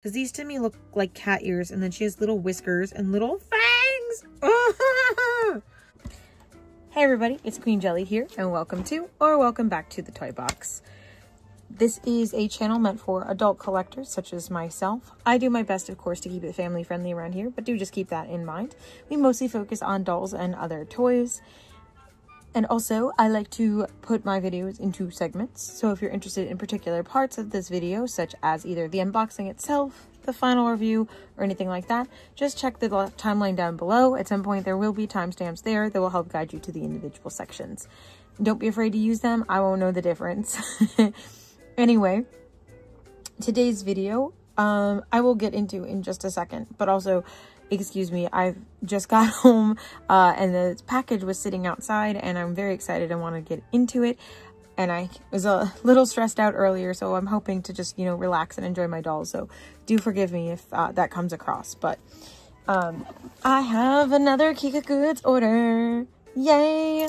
Because these to me look like cat ears, and then she has little whiskers and little fangs. Hey everybody, it's Queen Jelly here, and welcome back to the Toy Box. This is a channel meant for adult collectors such as myself. I do my best, of course, to keep it family friendly around here, but do just keep that in mind. We mostly focus on dolls and other toys. And also, I like to put my videos into segments, so if you're interested in particular parts of this video, such as either the unboxing itself, the final review, or anything like that, just check the timeline down below. At some point, there will be timestamps there that will help guide you to the individual sections. Don't be afraid to use them. I won't know the difference. Anyway, today's video, I will get into in just a second, but also, excuse me, I've just got home and the package was sitting outside and I'm very excited and want to get into it. And I was a little stressed out earlier, so I'm hoping to just, relax and enjoy my dolls. So do forgive me if that comes across. But I have another Kika Goods order. Yay!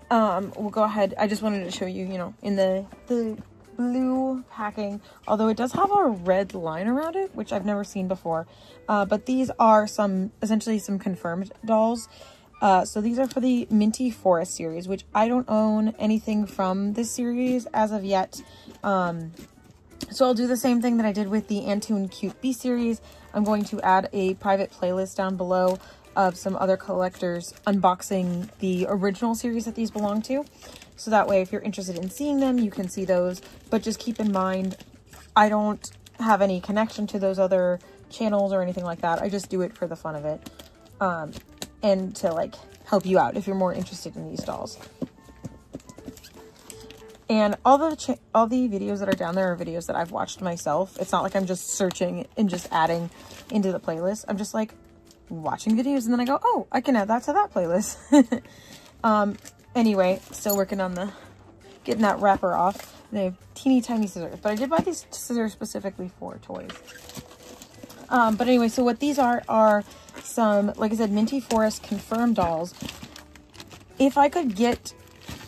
We'll go ahead. I just wanted to show you, in the blue packing, although it does have a red line around it, which I've never seen before. But these are essentially some confirmed dolls. So these are for the Minty Forest series, which I don't own anything from this series as of yet. So I'll do the same thing that I did with the Antoon Cute B series. I'm going to add a private playlist down below of some other collectors unboxing the original series that these belong to. So that way, if you're interested in seeing them, you can see those. But just keep in mind, I don't have any connection to those other channels or anything like that. I just do it for the fun of it. And to help you out if you're more interested in these dolls. And all the videos that are down there are videos that I've watched myself. It's not like I'm just searching and just adding into the playlist. I'm just watching videos and then I go, oh, I can add that to that playlist. Anyway, still working on getting that wrapper off. They have teeny tiny scissors, but I did buy these scissors specifically for toys. But anyway, so what these are some, like I said, Minty Forest confirmed dolls. If I could get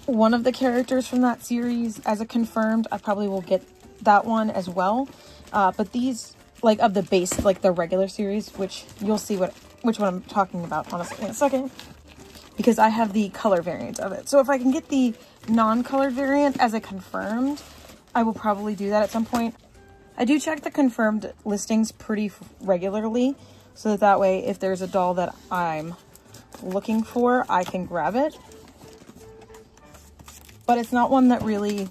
one of the characters from that series as a confirmed, I probably will get that one as well. But these, of the base, the regular series, which you'll see which one I'm talking about, honestly, in a second. Because I have the color variant of it. So if I can get the non-colored variant as a confirmed, I will probably do that at some point. I do check the confirmed listings pretty regularly, so that way if there's a doll that I'm looking for, I can grab it. But it's not one that really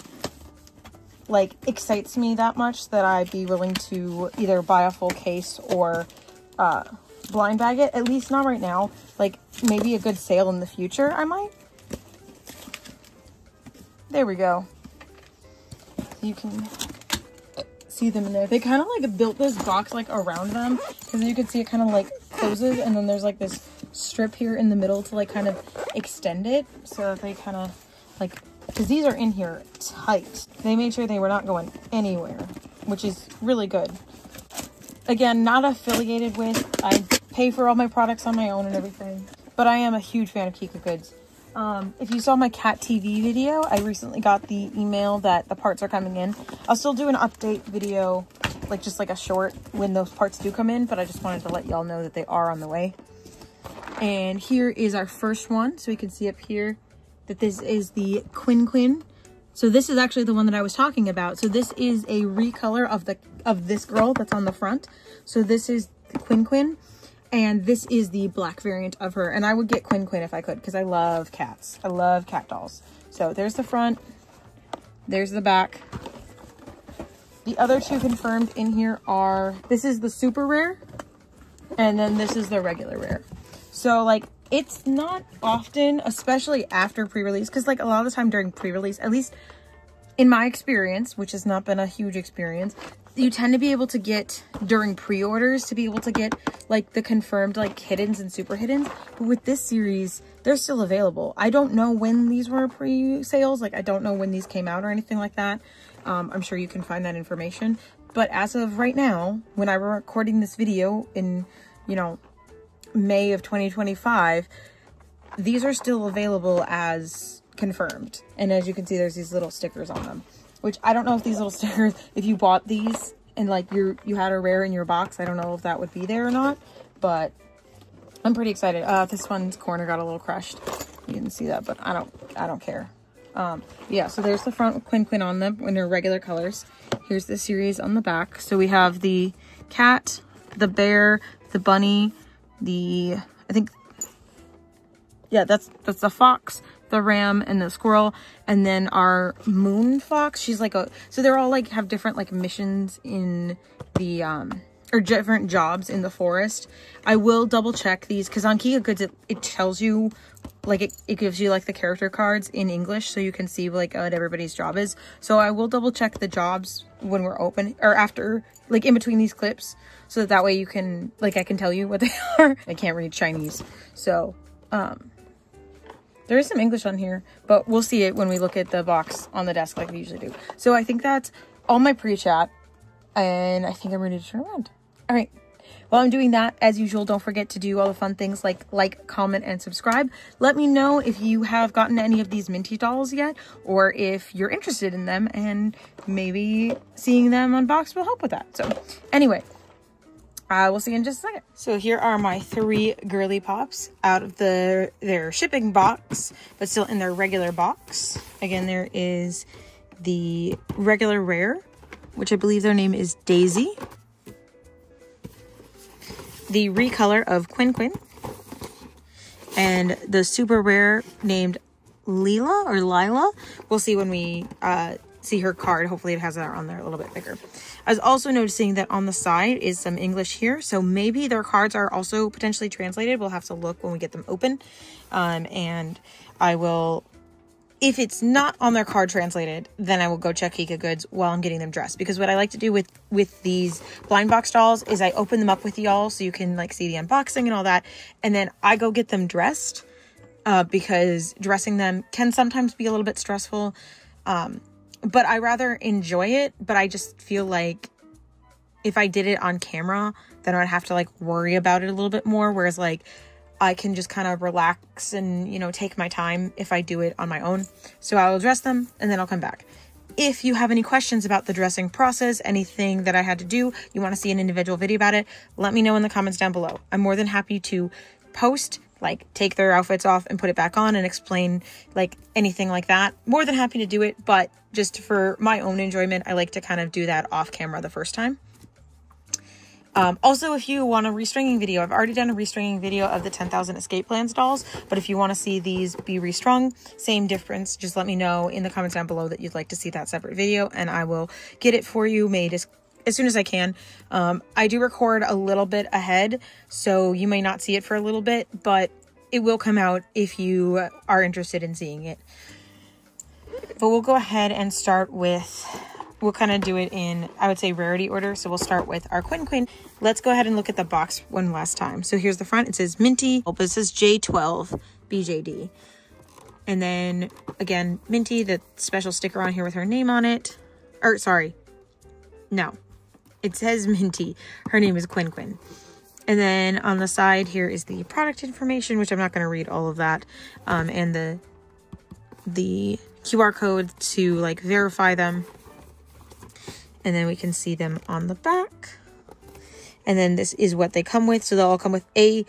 excites me that much that I'd be willing to either buy a full case or blind bag it, at least not right now. Maybe a good sale in the future, I might. There we go. You can see them in there. They kind of built this box around them, because you can see it kind of closes, and then there's this strip here in the middle to kind of extend it, so that they kind of because these are in here tight. They made sure they were not going anywhere, which is really good. Again, not affiliated with. I pay for all my products on my own and everything. But I am a huge fan of Kika Goods. If you saw my cat TV video, I recently got the email that the parts are coming in. I'll still do an update video, just a short when those parts do come in, but I just wanted to let y'all know that they are on the way. And here is our first one. So you can see up here that this is the Quin-Quin. So this is actually the one that I was talking about. So this is a recolor of this girl that's on the front. So this is the Quin-Quin, and this is the black variant of her. And I would get Quin-Quin if I could, because I love cats. I love cat dolls. So there's the front, there's the back. The other two confirmed in here are, this is the super rare, and then this is the regular rare. So it's not often, especially after pre-release, because a lot of the time during pre-release, at least in my experience, which has not been a huge experience, you tend to be able to get, during pre-orders, to be able to get the confirmed hiddens and super hiddens. But with this series, they're still available. I don't know when these were pre-sales. I don't know when these came out or anything like that. I'm sure you can find that information. But as of right now, when I'm recording this video in, May of 2025, these are still available as confirmed. And as you can see, there's these little stickers on them, which I don't know if these little stickers, if you bought these and like you had a rare in your box, I don't know if that would be there or not, but I'm pretty excited. This one's corner got a little crushed. You didn't see that, but I don't care. Yeah, so there's the front with Quin-Quin on them in their regular colors. Here's the series on the back. So we have the cat, the bear, the bunny, I think, yeah, that's the fox, the ram, and the squirrel, and then our moon fox. She's like so they're all like have different like missions in the or different jobs in the forest. I will double check these because on Kika Goods it tells you, like it gives you like the character cards in English so you can see like what everybody's job is. So I will double check the jobs when we're open or after, like in between these clips, so that way you can, like, I can tell you what they are. I can't read Chinese, so there is some English on here, but we'll see it when we look at the box on the desk like we usually do. So I think that's all my pre-chat, and I think I'm ready to turn around. All right. While I'm doing that, as usual, don't forget to do all the fun things like, comment, and subscribe. Let me know if you have gotten any of these Minty dolls yet, or if you're interested in them, and maybe seeing them unboxed will help with that. So anyway, we'll see you in just a second. So here are my 3 girly pops out of their shipping box, but still in their regular box. Again, there is the regular rare, which I believe their name is Daisy. The recolor of Quin-Quin, and the super rare named Leila or Leila. We'll see when we see her card. Hopefully it has that on there a little bit bigger. I was also noticing that on the side is some English here, so maybe their cards are also potentially translated. We'll have to look when we get them open, and I will, if it's not on their card translated, then I will go check Kika Goods while I'm getting them dressed. Because what I like to do with these blind box dolls is I open them up with y'all so you can like see the unboxing and all that. And then I go get them dressed because dressing them can sometimes be a little bit stressful. But I rather enjoy it. But I just feel like if I did it on camera, then I'd have to like worry about it a little bit more. Whereas like I can just kind of relax and, you know, take my time if I do it on my own. So I will dress them and then I'll come back. If you have any questions about the dressing process, anything that I had to do, you want to see an individual video about it, let me know in the comments down below. I'm more than happy to post, like take their outfits off and put it back on and explain like anything like that. More than happy to do it, but just for my own enjoyment, I like to kind of do that off camera the first time. Also, if you want a restringing video, I've already done a restringing video of the 10,000 Escape Plans dolls, but if you want to see these be restrung, same difference, just let me know in the comments down below that you'd like to see that separate video, and I will get it for you made as soon as I can. I do record a little bit ahead, so you may not see it for a little bit, but it will come out if you are interested in seeing it. But we'll go ahead and start with, we'll kind of do it in, I would say, rarity order. So we'll start with our Quin-Quin. Let's go ahead and look at the box one last time. So here's the front. It says Minty. It says J12 BJD. And then, again, Minty, the special sticker on here with her name on it. Or, sorry. No. It says Minty. Her name is Quin-Quin. And then on the side here is the product information, which I'm not going to read all of that. And the QR code to, like, verify them. And then we can see them on the back. And then this is what they come with. So they'll all come with a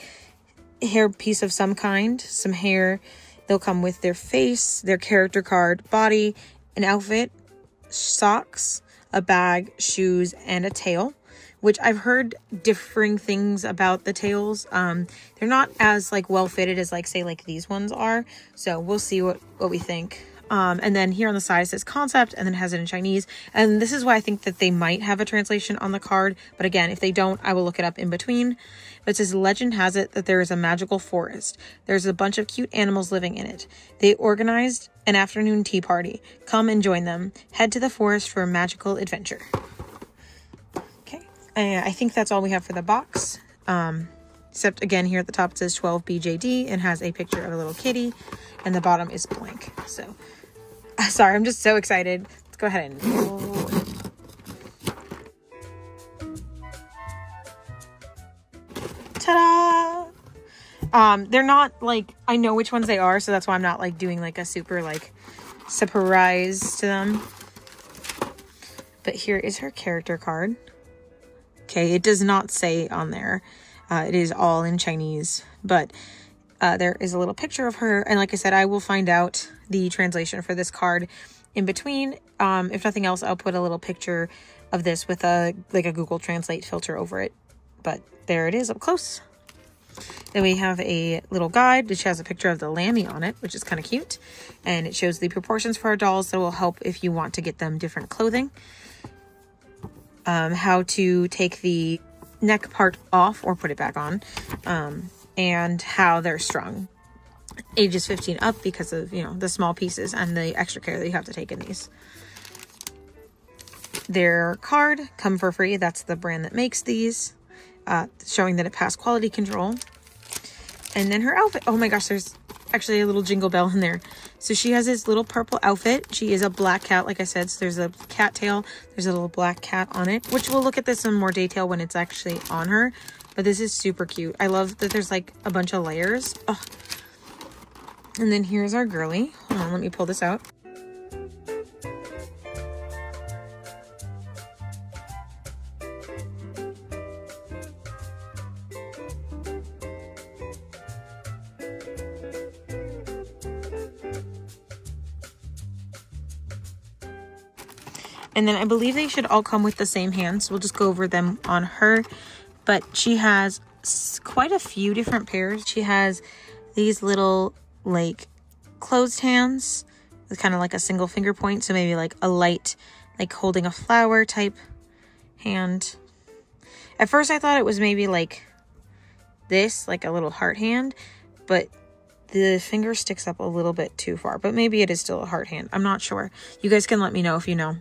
hair piece of some kind, some hair. They'll come with their face, their character card, body, an outfit, socks, a bag, shoes, and a tail, which I've heard differing things about the tails. They're not as like well fitted as like, say, like these ones are. So we'll see what we think. And then here on the side it says concept, and then it has it in Chinese. And this is why I think that they might have a translation on the card. But again, if they don't, I will look it up in between. But it says, legend has it that there is a magical forest. There's a bunch of cute animals living in it. They organized an afternoon tea party. Come and join them. Head to the forest for a magical adventure. Okay. I think that's all we have for the box. Except again, here at the top it says 12 BJD and has a picture of a little kitty. And the bottom is blank. So, sorry, I'm just so excited. Let's go ahead and roll it. Ta-da! They're not like, I know which ones they are, so that's why I'm not like doing like a super like surprise to them. But here is her character card. Okay, it does not say on there. It is all in Chinese, but there is a little picture of her. And like I said, I will find out the translation for this card in between. If nothing else, I'll put a little picture of this with a Google Translate filter over it. But there it is up close. Then we have a little guide which has a picture of the Lammy on it, which is kind of cute. And it shows the proportions for our dolls that will help if you want to get them different clothing. How to take the neck part off or put it back on. And how they're strung. Ages 15 up because of, you know, the small pieces and the extra care that you have to take in these. Their card, Come for Free. That's the brand that makes these. Showing that it passed quality control. And then her outfit. Oh my gosh, there's actually a little jingle bell in there. So she has this little purple outfit. She is a black cat, like I said. So there's a cat tail. There's a little black cat on it, which we'll look at this in more detail when it's actually on her. But this is super cute. I love that there's like a bunch of layers. Oh. And then here's our girly. Hold on, let me pull this out. And then I believe they should all come with the same hands. So we'll just go over them on her. But she has quite a few different pairs. She has these little like closed hands with kind of like a single finger point. So maybe like a light, like holding a flower type hand. At first I thought it was maybe like this, like a little heart hand. But the finger sticks up a little bit too far. But maybe it is still a heart hand. I'm not sure. You guys can let me know if you know.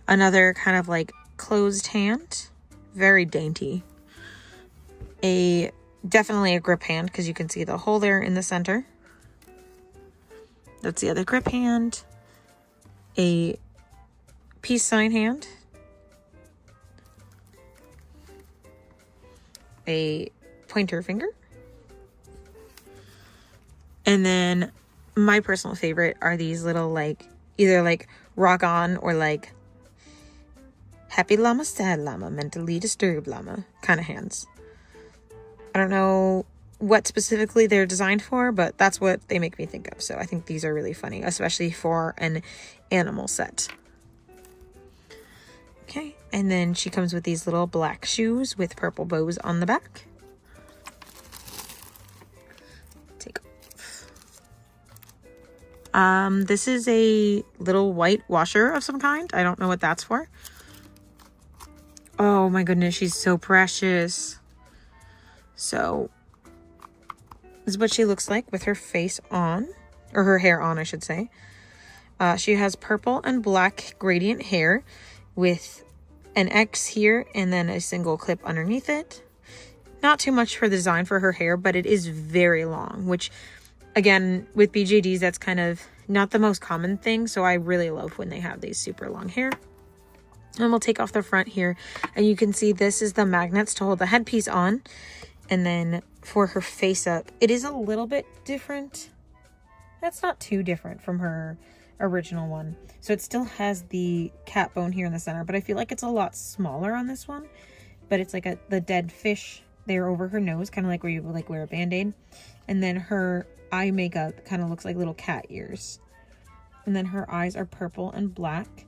Another kind of like closed hand. Very dainty. Definitely a grip hand because you can see the hole there in the center. That's the other grip hand. A peace sign hand. A pointer finger. And then my personal favorite are these little like either like rock on or like happy llama, sad llama, mentally disturbed llama kind of hands. I don't know what specifically they're designed for, but that's what they make me think of. So I think these are really funny, especially for an animal set. Okay, and then she comes with these little black shoes with purple bows on the back. Take off. This is a little white washer of some kind. I don't know what that's for. Oh my goodness, she's so precious. So, this is what she looks like with her face on, or her hair on, I should say. She has purple and black gradient hair with an X here and then a single clip underneath it. Not too much for the design for her hair, but it is very long, which again, with BJDs, that's kind of not the most common thing. So I really love when they have these super long hair. And we'll take off the front here. And you can see this is the magnets to hold the headpiece on. And then for her face up, it is a little bit different. That's not too different from her original one. So it still has the cat bone here in the center, but I feel like it's a lot smaller on this one. But it's like the dead fish there over her nose, kind of like where you would like wear a band-aid. And then her eye makeup kind of looks like little cat ears. And then her eyes are purple and black.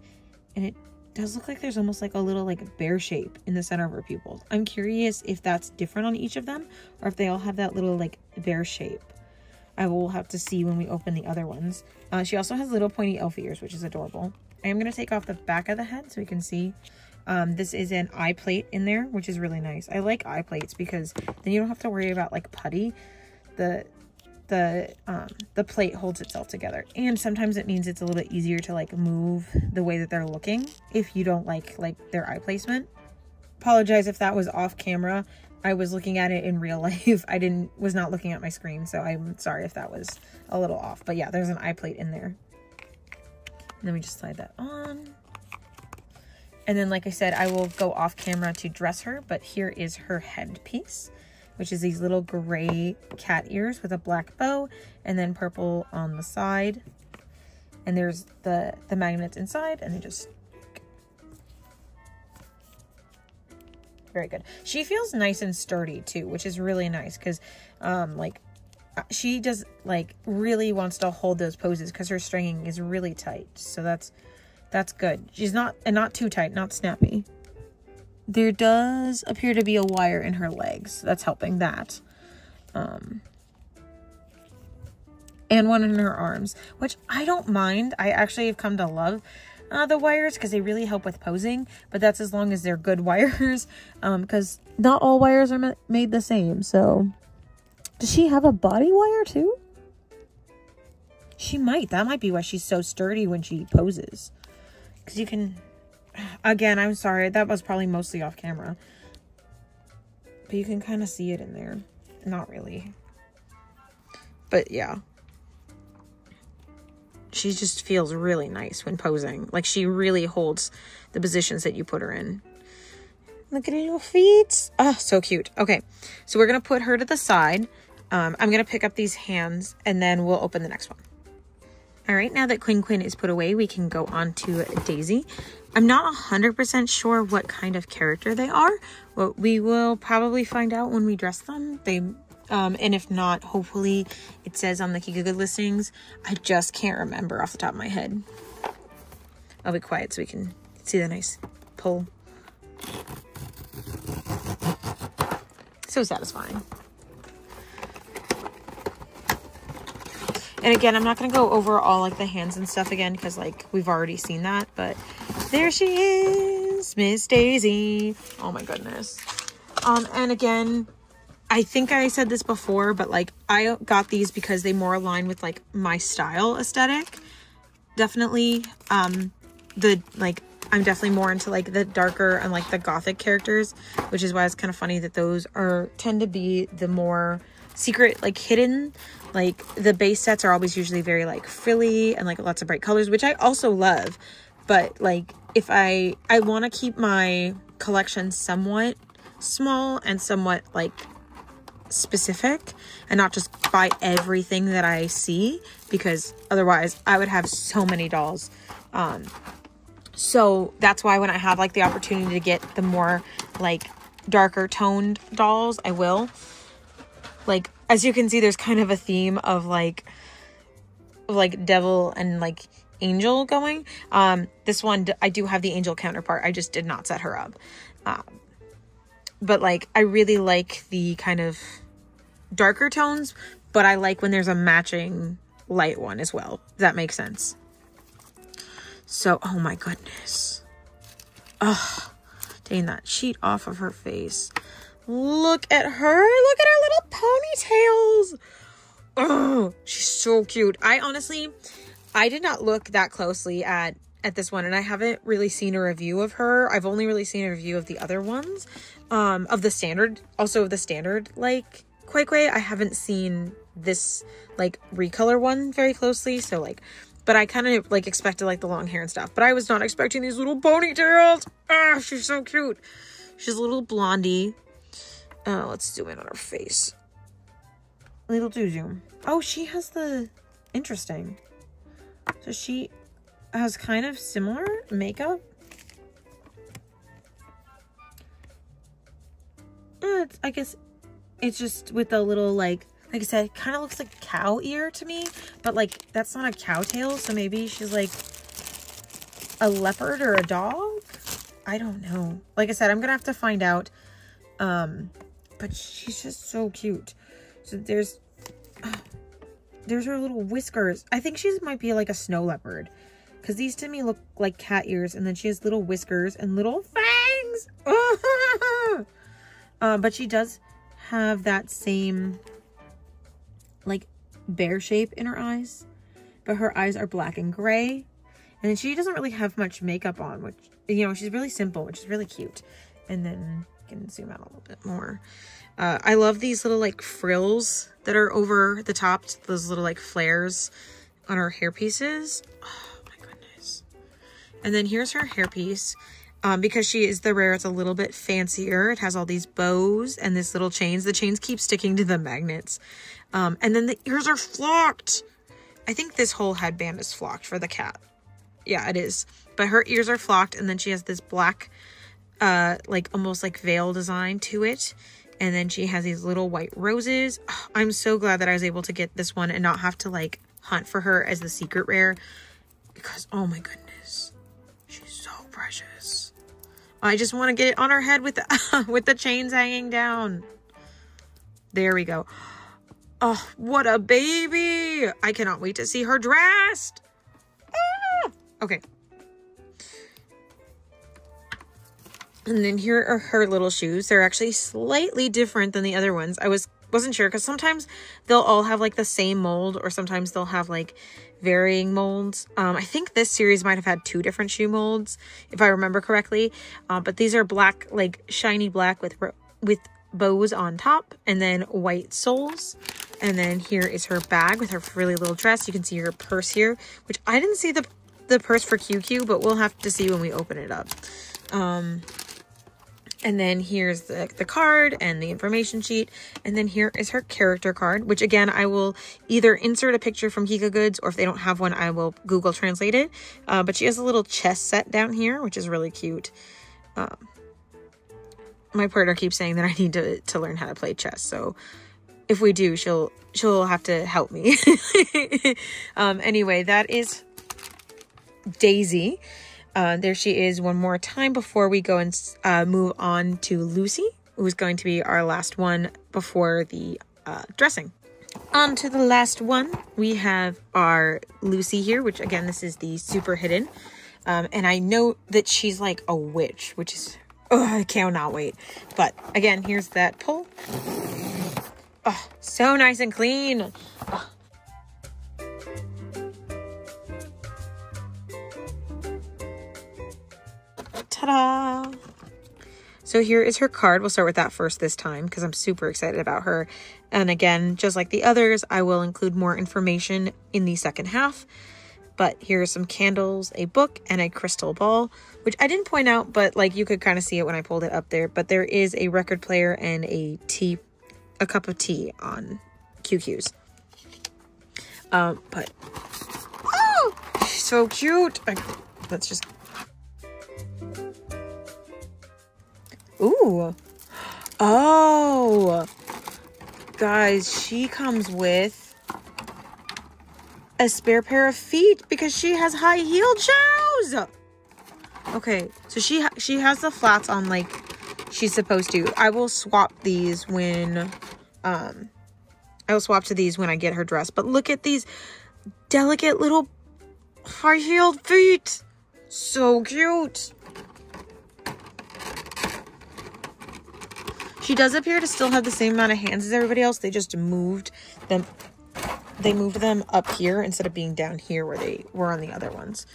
And it does look like there's almost like a little like bear shape in the center of her pupils. I'm curious if that's different on each of them or if they all have that little like bear shape. I will have to see when we open the other ones. She also has little pointy elf ears, which is adorable. I am going to take off the back of the head so we can see. This is an eye plate in there, which is really nice. I like eye plates because then you don't have to worry about like putty. The plate holds itself together, and sometimes it means it's a little bit easier to like move the way that they're looking if you don't like their eye placement. Apologize if that was off camera. I was looking at it in real life. I was not looking at my screen, so I'm sorry if that was a little off. But yeah, there's an eye plate in there. And then we just slide that on. And then, like I said, I will go off camera to dress her, but here is her headpiece, which is these little gray cat ears with a black bow and then purple on the side. And there's the magnets inside, and they just... Very good. She feels nice and sturdy too, which is really nice because like she does like really wants to hold those poses because her stringing is really tight. So that's good. She's not too tight, not snappy. There does appear to be a wire in her legs. So that's helping that. And one in her arms, which I don't mind. I actually have come to love the wires because they really help with posing, but that's as long as they're good wires, because not all wires are made the same. So does she have a body wire too? She might. That might be why she's so sturdy when she poses, because you can, again, I'm sorry, that was probably mostly off camera, but you can kind of see it in there. Not really, but yeah. She just feels really nice when posing. Like, she really holds the positions that you put her in. Look at her little feet. Oh, so cute. Okay, so we're going to put her to the side. I'm going to pick up these hands, and then we'll open the next one. All right, now that Quin-Quin is put away, we can go on to Daisy. I'm not 100% sure what kind of character they are. Well, we will probably find out when we dress them. And if not, hopefully it says on the Kika listings. I just can't remember off the top of my head. I'll be quiet so we can see the nice pull. So satisfying. And again, I'm not going to go over all like the hands and stuff again because like we've already seen that. But there she is, Miss Daisy. Oh my goodness. And again, I think I said this before, but like I got these because they more align with like my style aesthetic. Definitely. I'm definitely more into like the darker and like the gothic characters, which is why it's kind of funny that those tend to be the more secret, like hidden. Like the base sets are always usually very like frilly and like lots of bright colors, which I also love. But like if I want to keep my collection somewhat small and somewhat like specific and not just buy everything that I see, because otherwise I would have so many dolls. So that's why when I have like the opportunity to get the more like darker toned dolls, I will. Like as you can see, there's kind of a theme of like devil and like angel going. This one I do have the angel counterpart. I just did not set her up. But like I really like the kind of darker tones, but I like when there's a matching light one as well. If that makes sense. So, oh my goodness. Oh, taking that sheet off of her face. Look at her. Look at her little ponytails. Oh, she's so cute. I did not look that closely at this one, and I haven't really seen a review of her. I've only really seen a review of the other ones, of the standard, like Quin-Quin. I haven't seen this like recolor one very closely, so like, but I kind of like expected like the long hair and stuff, but I was not expecting these little ponytails. Ah, she's so cute. She's a little blondie. Let's zoom in on her face. A little too zoom. Oh, she has interesting. So she has kind of similar makeup. I guess it's just with a little like I said, it kind of looks like cow ear to me, but like that's not a cow tail, so maybe she's like a leopard or a dog. I don't know. Like I said, I'm gonna have to find out. But she's just so cute. So there's her little whiskers. I think she might be like a snow leopard, because these to me look like cat ears, and then she has little whiskers and little fangs. But she does have that same like bear shape in her eyes, but her eyes are black and gray, and then she doesn't really have much makeup on, which, you know, she's really simple, which is really cute. And then I can zoom out a little bit more. I love these little like frills that are over the top, those little like flares on her hair pieces. Oh my goodness. And then here's her hairpiece. Because she is the rare, it's a little bit fancier. It has all these bows and this little chains. The chains keep sticking to the magnets. And then the ears are flocked. I think this whole headband is flocked for the cat. Yeah, it is. But her ears are flocked, and then she has this black like almost like veil design to it. And then she has these little white roses. Oh, I'm so glad that I was able to get this one and not have to like hunt for her as the secret rare, because oh my goodness, she's so precious. I just want to get it on her head with the with the chains hanging down. There we go. Oh, what a baby. I cannot wait to see her dressed. Ah! Okay. And then here are her little shoes. They're actually slightly different than the other ones. I wasn't sure because sometimes they'll all have like the same mold, or sometimes they'll have like varying molds. I think this series might have had 2 different shoe molds if I remember correctly. But these are black, like shiny black with bows on top, and then white soles. And then here is her bag with her really little dress. You can see her purse here, which I didn't see the purse for QQ, but we'll have to see when we open it up. And then here's the card and the information sheet. And then here is her character card, which again, I will either insert a picture from Kika Goods, or if they don't have one, I will Google Translate it. But she has a little chess set down here, which is really cute. My partner keeps saying that I need to learn how to play chess. So if we do, she'll have to help me. Anyway, that is Daisy. There she is one more time before we go and move on to Lucy, who's going to be our last one before the dressing. On to the last one, we have our Lucy here, which again, this is the super hidden. And I know that she's like a witch, which is, oh, I cannot wait. But again, here's that pull. Oh, so nice and clean. Oh. Ta-da! So here is her card. We'll start with that first this time because I'm super excited about her. And again, just like the others, I will include more information in the second half. But here are some candles, a book, and a crystal ball, which I didn't point out, but like you could kind of see it when I pulled it up there. But there is a record player and a cup of tea on QQ's. But oh, she's so cute. Let's just. Ooh. Oh. Guys, she comes with a spare pair of feet because she has high-heeled shoes. Okay, so she has the flats on like she's supposed to. I will swap these when I will swap to these when I get her dressed. But look at these delicate little high-heeled feet. So cute. She does appear to still have the same amount of hands as everybody else. They just moved them. They moved them up here instead of being down here where they were on the other ones.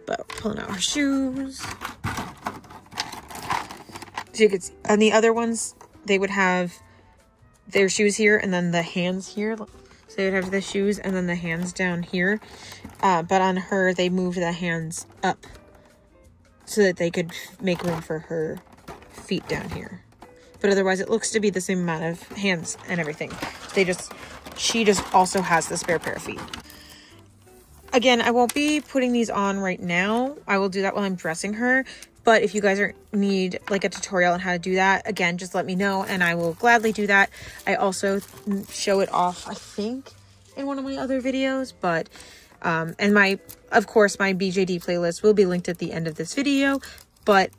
But pulling out her shoes. So you could see on the other ones, they would have their shoes here and then the hands here. So they would have the shoes and then the hands down here. But on her, they moved the hands up so that they could make room for her feet down here. But otherwise, it looks to be the same amount of hands and everything. She just also has the spare pair of feet. Again, I won't be putting these on right now. I will do that while I'm dressing her. But if you guys need like a tutorial on how to do that, again, just let me know and I will gladly do that. I also show it off, I think, in one of my other videos. But, and of course, my BJD playlist will be linked at the end of this video. But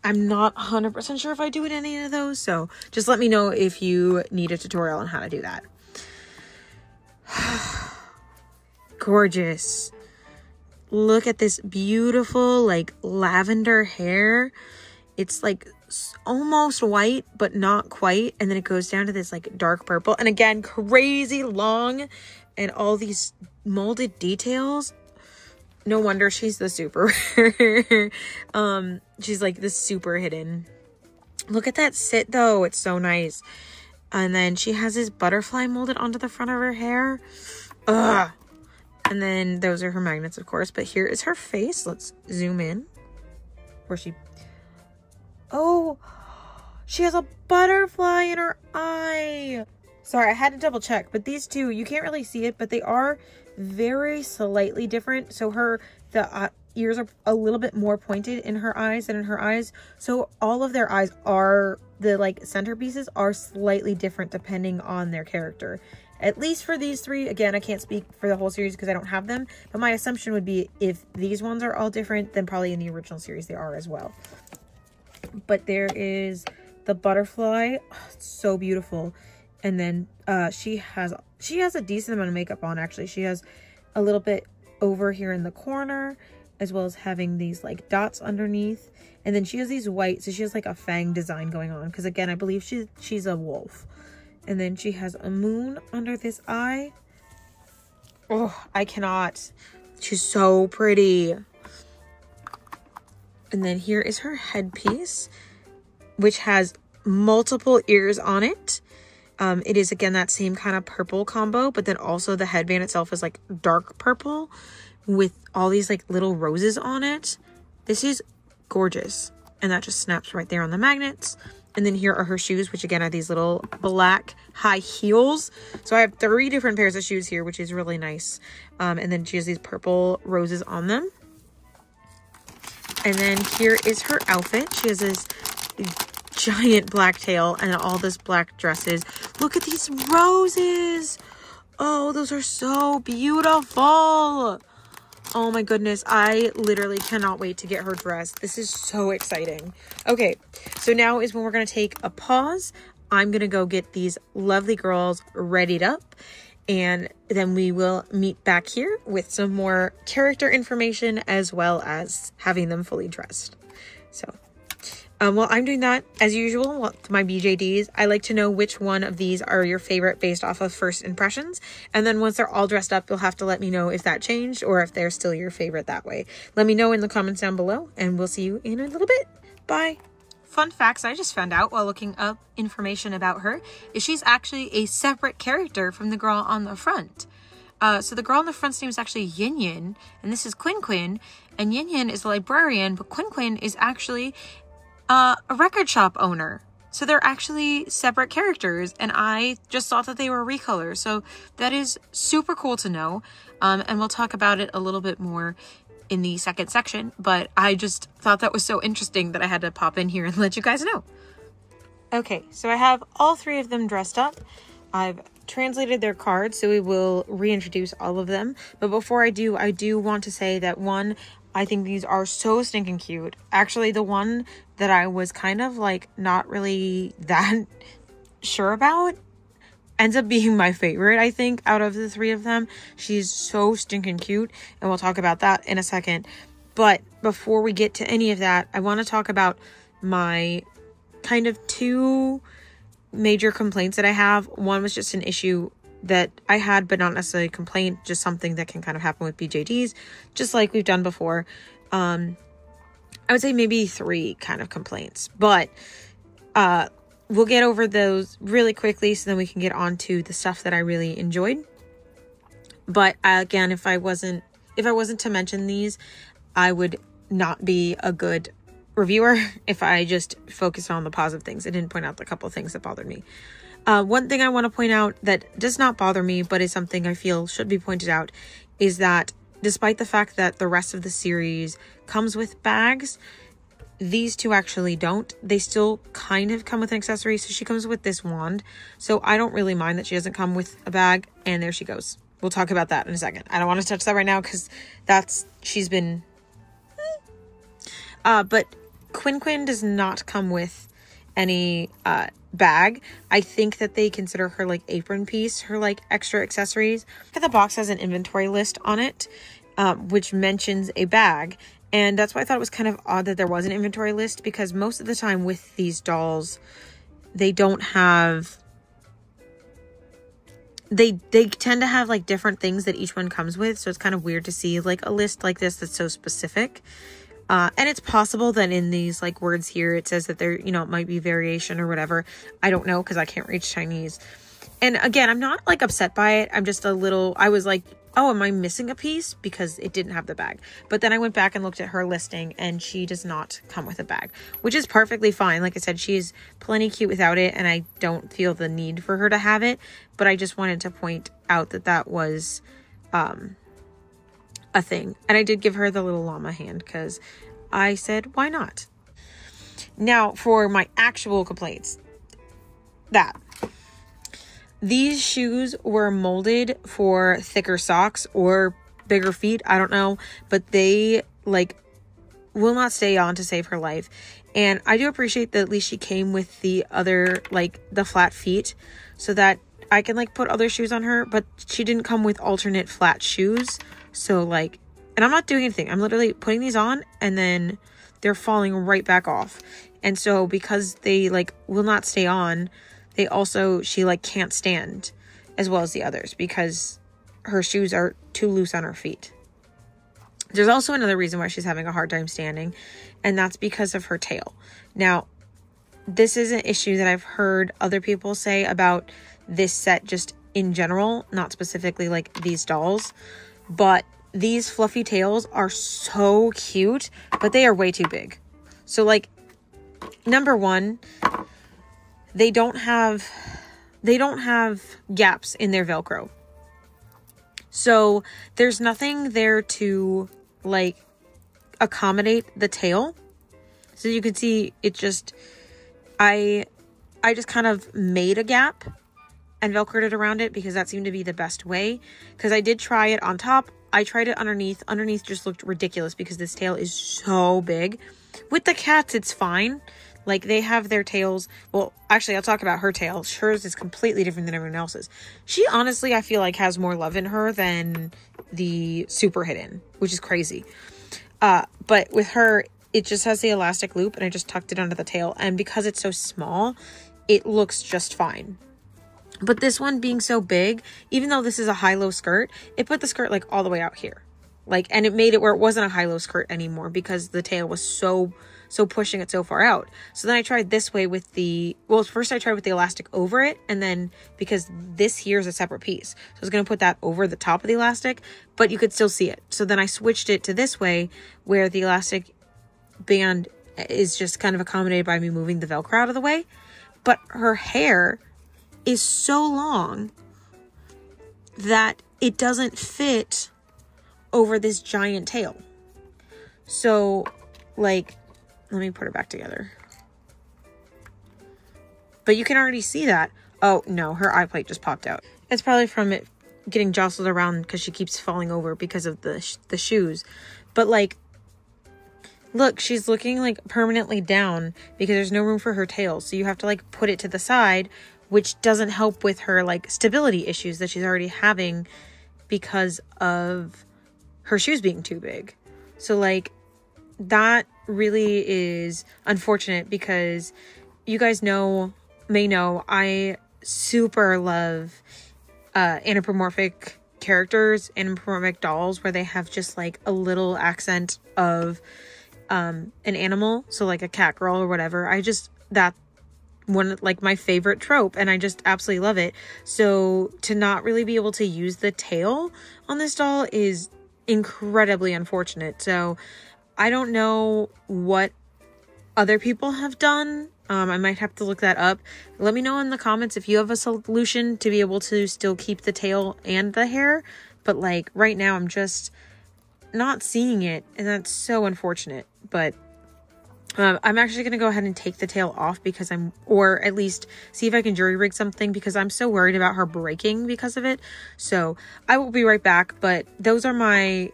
I'm not 100% sure if I do it in any of those. So just let me know if you need a tutorial on how to do that. Gorgeous. Look at this beautiful like lavender hair. It's like almost white but not quite, and then it goes down to this like dark purple, and again crazy long and all these molded details. No wonder she's the super she's like the super hidden. Look at that sit though, it's so nice. And then she has this butterfly molded onto the front of her hair. Ugh. And then those are her magnets, of course. But here is her face. Let's zoom in. Where she... Oh, she has a butterfly in her eye. Sorry, I had to double check. But these two, you can't really see it, but they are very slightly different. So ears are a little bit more pointed in her eyes than in her eyes. So all of their eyes are, the like centerpieces are slightly different depending on their character. At least for these three. Again, I can't speak for the whole series because I don't have them. But my assumption would be if these ones are all different, then probably in the original series they are as well. But there is the butterfly. Oh, it's so beautiful. And then she has a decent amount of makeup on, actually. She has a little bit over here in the corner, as well as having these like dots underneath. And then she has these white, so she has like a fang design going on. Because again, I believe she's a wolf. And then she has a moon under this eye. Oh, I cannot. She's so pretty. And then here is her headpiece, which has multiple ears on it. It is, again, that same kind of purple combo, but then also the headband itself is like dark purple with all these like little roses on it. This is gorgeous. And that just snaps right there on the magnets. And then here are her shoes, which again are these little black high heels. So I have 3 different pairs of shoes here, which is really nice. And then she has these purple roses on them. And then here is her outfit. She has this giant black tail and all this black dresses. Look at these roses. Oh, those are so beautiful. Oh my goodness, I literally cannot wait to get her dressed. This is so exciting. Okay, so now is when we're going to take a pause. I'm going to go get these lovely girls readied up, and then we will meet back here with some more character information as well as having them fully dressed. So while I'm doing that, as usual, with my BJDs, I like to know which one of these are your favorite based off of first impressions. And then once they're all dressed up, you'll have to let me know if that changed or if they're still your favorite that way. Let me know in the comments down below, and we'll see you in a little bit. Bye. Fun facts I just found out while looking up information about her is she's actually a separate character from the girl on the front. So the girl on the front's name is actually Yin-Yin, and this is Quin-Quin. And Yin-Yin is a librarian, but Quin-Quin is actually a record shop owner. So they're actually separate characters, and I just thought that they were recolors. So that is super cool to know. And we'll talk about it a little bit more in the second section, but I just thought that was so interesting that I had to pop in here and let you guys know. Okay, so I have all 3 of them dressed up. I've translated their cards, so we will reintroduce all of them. But before I do want to say that, one, I think these are so stinking cute. Actually, the one that I was kind of like not really that sure about ends up being my favorite, I think, out of the 3 of them. She's so stinking cute, and we'll talk about that in a second. But before we get to any of that, I want to talk about my kind of 2 major complaints that I have. One was just an issue that I had, but not necessarily a complaint, just something that can kind of happen with BJDs, just like we've done before. I would say maybe 3 kind of complaints, but we'll get over those really quickly so then we can get on to the stuff that I really enjoyed. But again, if I wasn't to mention these, I would not be a good reviewer if I just focused on the positive things. I didn't point out the couple of things that bothered me. One thing I want to point out that does not bother me, but is something I feel should be pointed out, is that despite the fact that the rest of the series comes with bags, these 2 actually don't. They still kind of come with an accessory. So she comes with this wand. So I don't really mind that she doesn't come with a bag. And there she goes. We'll talk about that in a second. I don't want to touch that right now because she's been... But Quin-Quin does not come with any bag. I think that they consider her like apron piece, her like extra accessories. The box has an inventory list on it, which mentions a bag. And that's why I thought it was kind of odd that there was an inventory list, because most of the time with these dolls, they don't have... They tend to have like different things that each one comes with. So it's kind of weird to see like a list like this that's so specific. And it's possible that in these like words here, it says that there, you know, it might be variation or whatever. I don't know, because I can't read Chinese. And again, I'm not like upset by it. I'm just I was like, oh, am I missing a piece? Because it didn't have the bag. But then I went back and looked at her listing, and she does not come with a bag, which is perfectly fine. Like I said, she's plenty cute without it, and I don't feel the need for her to have it. But I just wanted to point out that that was a thing. And I did give her the little llama hand because I said, why not? Now for my actual complaints. These shoes were molded for thicker socks or bigger feet. I don't know, but they like will not stay on to save her life. And I do appreciate that at least she came with the other, like the flat feet so that I can like put other shoes on her, but she didn't come with alternate flat shoes. So like, and I'm not doing anything. I'm literally putting these on and then they're falling right back off. And so because they like will not stay on, they also, she like can't stand as well as the others because her shoes are too loose on her feet. There's also another reason why she's having a hard time standing, and that's because of her tail. Now, this is an issue that I've heard other people say about this set just in general, not specifically like these dolls, but these fluffy tails are so cute, but they are way too big. So like, number one, they don't have gaps in their Velcro. So there's nothing there to like accommodate the tail. So you can see it just, I just kind of made a gap and Velcroed it around it because that seemed to be the best way. Because I did try it on top. I tried it underneath. Underneath just looked ridiculous because this tail is so big. With the cats, it's fine. Like they have their tails. Well, actually, I'll talk about her tail. Hers is completely different than everyone else's. She honestly, I feel like has more love in her than the super hidden, which is crazy. But with her, it just has the elastic loop and I just tucked it under the tail. And because it's so small, it looks just fine. But this one being so big, even though this is a high-low skirt, it put the skirt like all the way out here. Like, and it made it where it wasn't a high-low skirt anymore because the tail was so pushing it so far out. So then I tried this way with first I tried with the elastic over it. And then because this here is a separate piece, so I was going to put that over the top of the elastic, but you could still see it. So then I switched it to this way where the elastic band is just kind of accommodated by me moving the Velcro out of the way. But her hair is so long that it doesn't fit over this giant tail. So like, let me put it back together. But you can already see that. Oh no, her eye plate just popped out. It's probably from it getting jostled around because she keeps falling over because of the shoes. But like, look, she's looking like permanently down because there's no room for her tail. So you have to like put it to the side, which doesn't help with her like stability issues that she's already having because of her shoes being too big. So like, that really is unfortunate because you guys may know I super love anthropomorphic characters, anthropomorphic dolls where they have just like a little accent of an animal, so like a cat girl or whatever. That one, like my favorite trope, and I just absolutely love it. So to not really be able to use the tail on this doll is incredibly unfortunate. So I don't know what other people have done. I might have to look that up. Let me know in the comments if you have a solution to be able to still keep the tail and the hair. But like right now, I'm just not seeing it, and that's so unfortunate. But I'm actually going to go ahead and take the tail off because or at least see if I can jury rig something because I'm so worried about her breaking because of it. So I will be right back. But those are my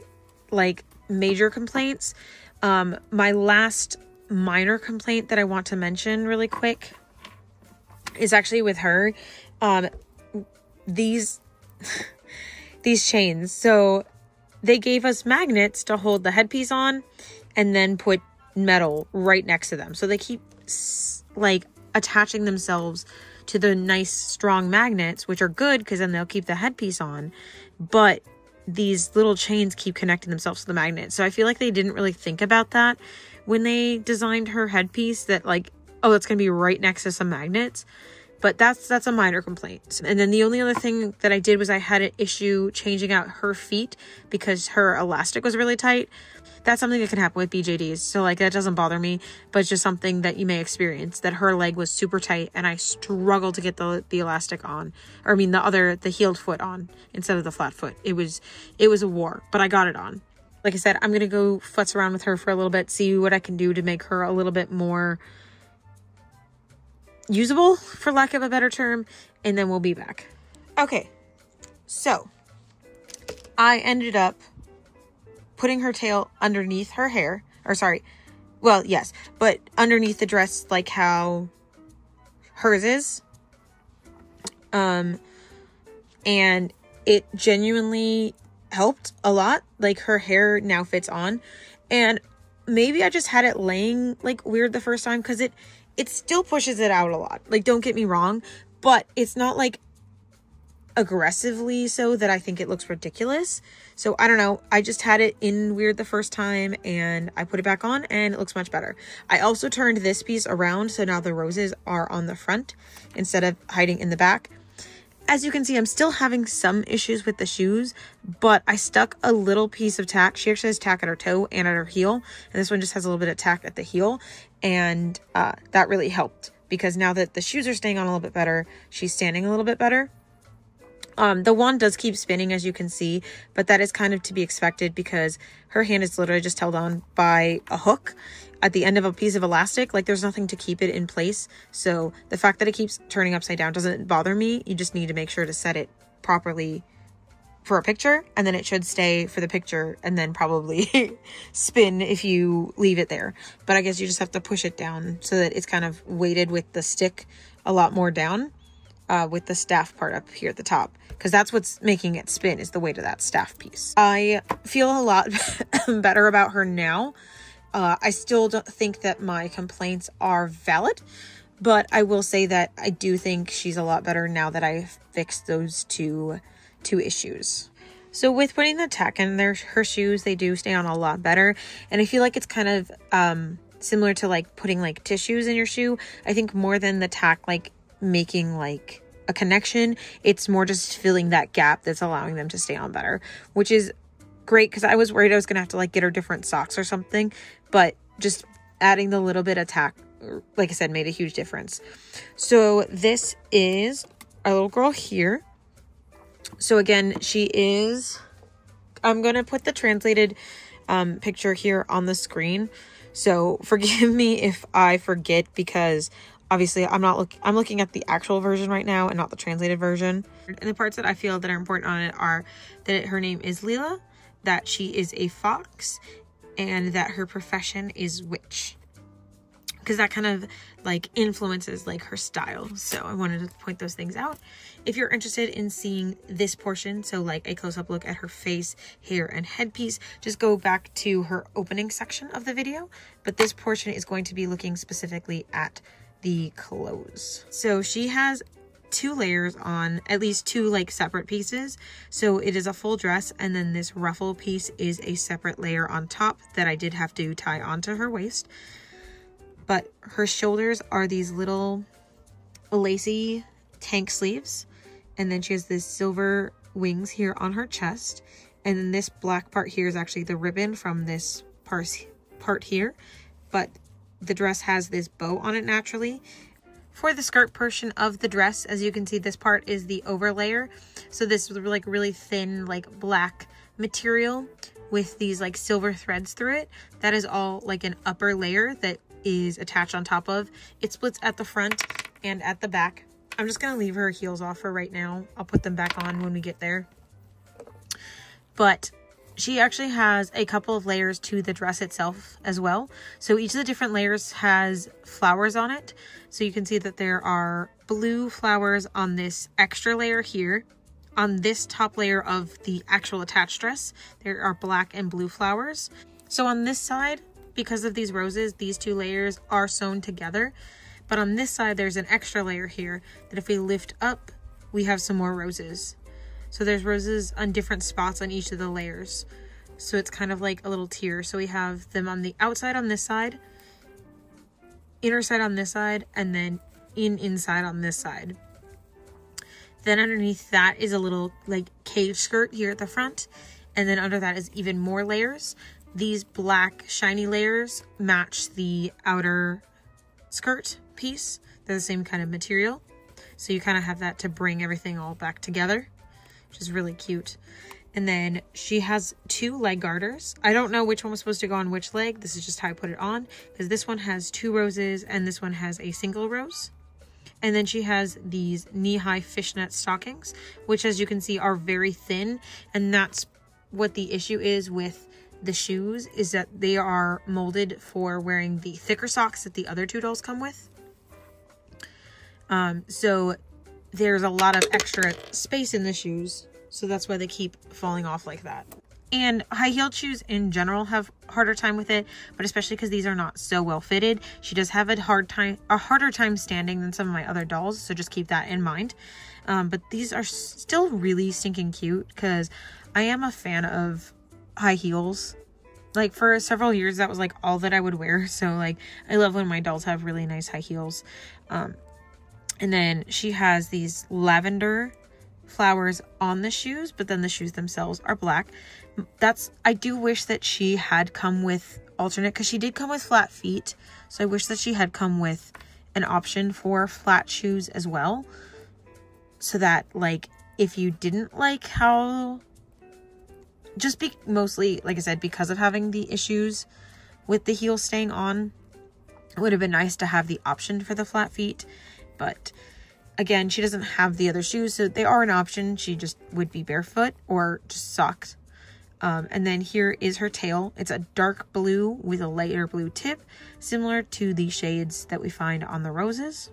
like major complaints. My last minor complaint that I want to mention really quick is actually with her. These chains. So they gave us magnets to hold the headpiece on and then put metal right next to them. So they keep like attaching themselves to the nice strong magnets, which are good because then they'll keep the headpiece on. But these little chains keep connecting themselves to the magnet. So I feel like they didn't really think about that when they designed her headpiece, that like, oh, it's going to be right next to some magnets. But that's a minor complaint. And then the only other thing that I did was I had an issue changing out her feet because her elastic was really tight. That's something that can happen with BJDs. So like that doesn't bother me, but it's just something that you may experience, that her leg was super tight and I struggled to get the elastic on, or I mean the heeled foot on instead of the flat foot. It was a war, but I got it on. Like I said, I'm going to go futz around with her for a little bit, see what I can do to make her a little bit more usable, for lack of a better term, and then we'll be back. Okay, so I ended up putting her tail underneath her hair, or sorry, well, yes, but underneath the dress, like how hers is. And it genuinely helped a lot. Like, her hair now fits on, and maybe I just had it laying like weird the first time, because it still pushes it out a lot. Like, don't get me wrong, but it's not like aggressively so that I think it looks ridiculous. So I don't know, I just had it in weird the first time, and I put it back on and it looks much better. I also turned this piece around, so now the roses are on the front instead of hiding in the back. As you can see, I'm still having some issues with the shoes, but I stuck a little piece of tack. She actually has tack at her toe and at her heel, and this one just has a little bit of tack at the heel, and that really helped, because now that the shoes are staying on a little bit better, she's standing a little bit better. The wand does keep spinning, as you can see, but that is kind of to be expected, because her hand is literally just held on by a hook at the end of a piece of elastic. Like, there's nothing to keep it in place. So the fact that it keeps turning upside down doesn't bother me. You just need to make sure to set it properly for a picture, and then it should stay for the picture, and then probably spin if you leave it there. But I guess you just have to push it down so that it's kind of weighted with the stick a lot more down, with the staff part up here at the top, because that's what's making it spin, is the weight of that staff piece. I feel a lot better about her now. I still don't think that my complaints are valid, but I will say that I do think she's a lot better now that I've fixed those two issues. So with putting the tack in her shoes, they do stay on a lot better, and I feel like it's kind of similar to like putting like tissues in your shoe. I think more than the tack like making like a connection, it's more just filling that gap that's allowing them to stay on better, which is great, because I was worried I was gonna have to like get her different socks or something, but just adding the little bit of tack, like I said, made a huge difference. So this is our little girl here. So again, she is, I'm gonna put the translated picture here on the screen, so forgive me if I forget, because obviously I'm looking at the actual version right now and not the translated version. And the parts that I feel that are important on it are that her name is Leila, that she is a fox, and that her profession is witch, because that kind of like influences like her style. So I wanted to point those things out. If you're interested in seeing this portion, so like a close-up look at her face, hair, and headpiece, just go back to her opening section of the video. But this portion is going to be looking specifically at the clothes. So she has 2 layers on, at least 2 like separate pieces. So it is a full dress, and then this ruffle piece is a separate layer on top that I did have to tie onto her waist. But her shoulders are these little lacy tank sleeves, and then she has this silver wings here on her chest, and then this black part here is actually the ribbon from this part here, but the dress has this bow on it naturally. For the skirt portion of the dress, as you can see, this part is the over layer. So this is like really thin, like black material with these like silver threads through it. That is all like an upper layer that is attached on top of. It splits at the front and at the back. I'm just gonna leave her heels off for right now. I'll put them back on when we get there. But she actually has a couple of layers to the dress itself as well. So each of the different layers has flowers on it. So you can see that there are blue flowers on this extra layer here. On this top layer of the actual attached dress, there are black and blue flowers. So on this side, because of these roses, these 2 layers are sewn together. But on this side, there's an extra layer here that if we lift up, we have some more roses. So there's roses on different spots on each of the layers. So it's kind of like a little tier. So we have them on the outside on this side, inner side on this side, and then inside on this side. Then underneath that is a little like cage skirt here at the front. And then under that is even more layers. These black shiny layers match the outer skirt piece. They're the same kind of material. So you kind of have that to bring everything all back together, which is really cute. And then she has 2 leg garters. I don't know which one was supposed to go on which leg. This is just how I put it on, because this one has 2 roses and this one has a single rose. And then she has these knee-high fishnet stockings, which as you can see are very thin. And that's what the issue is with the shoes, is that they are molded for wearing the thicker socks that the other 2 dolls come with. So there's a lot of extra space in the shoes. So that's why they keep falling off like that. And high-heeled shoes in general have a harder time with it, but especially because these are not so well fitted. She does have a harder time standing than some of my other dolls, so just keep that in mind. But these are still really stinking cute, because I am a fan of high heels. Like for several years, that was like all that I would wear. So like I love when my dolls have really nice high heels. And then she has these lavender flowers on the shoes, but then the shoes themselves are black. I do wish that she had come with alternate, because she did come with flat feet, so I wish that she had come with an option for flat shoes as well, so that like if you didn't like how, mostly like I said, because of having the issues with the heels staying on, it would have been nice to have the option for the flat feet. But again, she doesn't have the other shoes, so they are an option. She just would be barefoot or just socks. And then here is her tail. It's a dark blue with a lighter blue tip, similar to the shades that we find on the roses.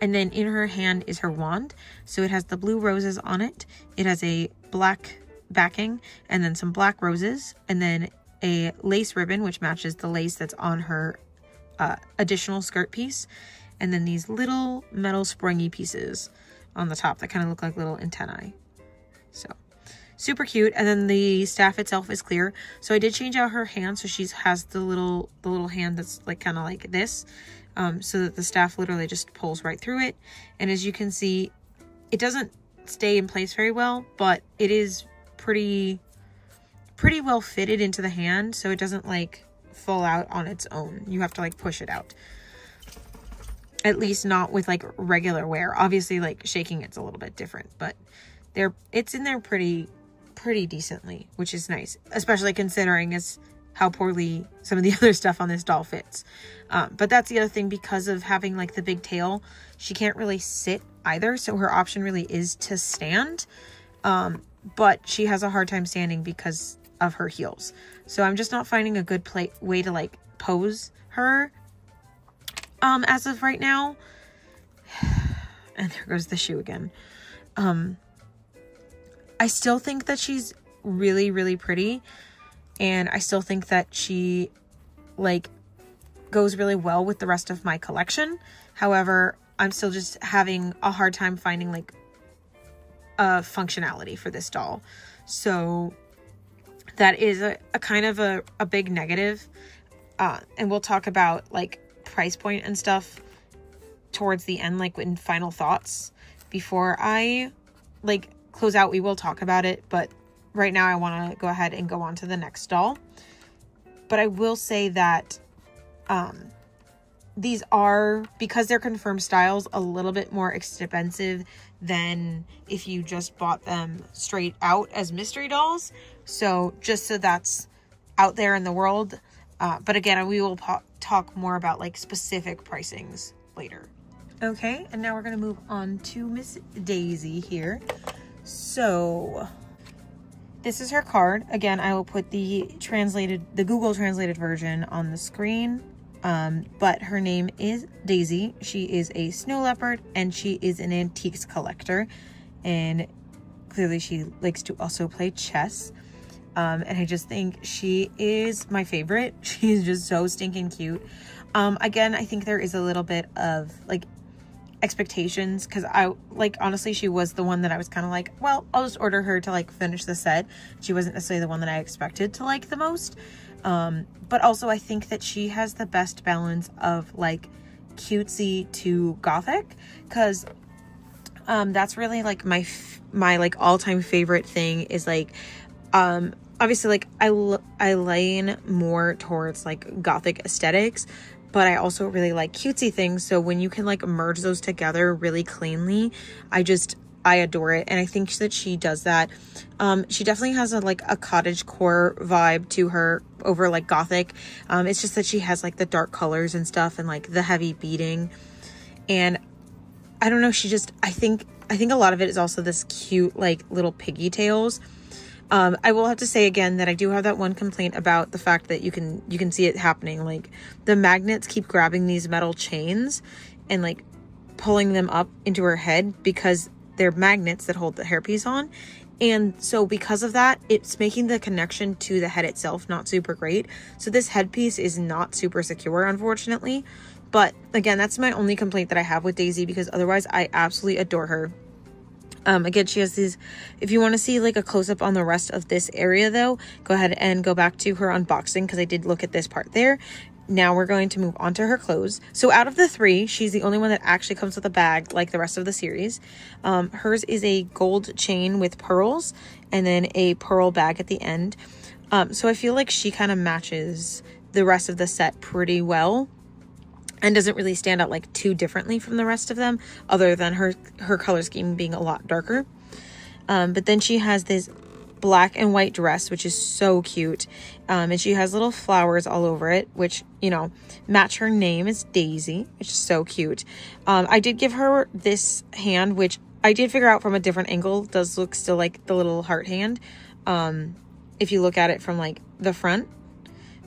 And then in her hand is her wand. So it has the blue roses on it. It has a black backing and then some black roses, and then a lace ribbon, which matches the lace that's on her additional skirt piece. And then these little metal springy pieces on the top that kind of look like little antennae. So super cute. And then the staff itself is clear. So I did change out her hand, so she has the little hand that's like kind of like this, so that the staff literally just pulls right through it. And as you can see, it doesn't stay in place very well, but it is pretty well fitted into the hand, so it doesn't like fall out on its own. You have to like push it out. At least not with like regular wear. Obviously like shaking it's a little bit different, but it's in there pretty decently, which is nice, especially considering how poorly some of the other stuff on this doll fits. But that's the other thing, because of having like the big tail, she can't really sit either, so her option really is to stand. But she has a hard time standing because of her heels. So I'm just not finding a good way to like pose her as of right now. And there goes the shoe again. I still think that she's really pretty, and I still think that she like goes really well with the rest of my collection. However, I'm still just having a hard time finding like a functionality for this doll. So that is a kind of a big negative. And we'll talk about like price point and stuff towards the end, like in final thoughts. Before I like close out, we will talk about it, but right now I want to go ahead and go on to the next doll. But I will say that these are, because they're confirmed styles, a little bit more expensive than if you just bought them straight out as mystery dolls. So just so that's out there in the world. But again, we will talk more about like specific pricings later. Okay, and now we're going to move on to Miss Daisy here. So this is her card. Again, I will put the Google translated version on the screen. But her name is Daisy. She is a snow leopard, and she is an antiques collector. And clearly she likes to also play chess. And I just think she is my favorite. She's just so stinking cute. Again, I think there is a little bit of like expectations, because honestly, she was the one that I was kind of like, well, I'll just order her to like finish the set. She wasn't necessarily the one that I expected to like the most. But also I think that she has the best balance of like cutesy to gothic, because that's really like my like all-time favorite thing is like obviously like I lean more towards like gothic aesthetics, but I also really like cutesy things. So when you can like merge those together really cleanly, I just I adore it. And I think that she does that. She definitely has a cottagecore vibe to her over like gothic. It's just that she has like the dark colors and stuff and like the heavy beading. And I don't know, I think a lot of it is also this cute like little piggy tails. I will have to say again that I do have that one complaint about the fact that you can see it happening. Like the magnets keep grabbing these metal chains and like pulling them up into her head because they're magnets that hold the hairpiece on. And so because of that, it's making the connection to the head itself not super great. So this headpiece is not super secure, unfortunately. But again, that's my only complaint that I have with Daisy, because otherwise I absolutely adore her. Again, she has these, if you want to see like a close-up on the rest of this area though, go ahead and go back to her unboxing, because I did look at this part there. Now we're going to move on to her clothes. So out of the three, she's the only one that actually comes with a bag like the rest of the series. Hers is a gold chain with pearls and then a pearl bag at the end. So I feel like she kind of matches the rest of the set pretty well and doesn't really stand out like too differently from the rest of them, other than her color scheme being a lot darker. But then she has this black and white dress, which is so cute. And she has little flowers all over it, which, you know, match her name is Daisy, which is so cute. I did give her this hand, which I did figure out from a different angle does look still like the little heart hand. If you look at it from like the front.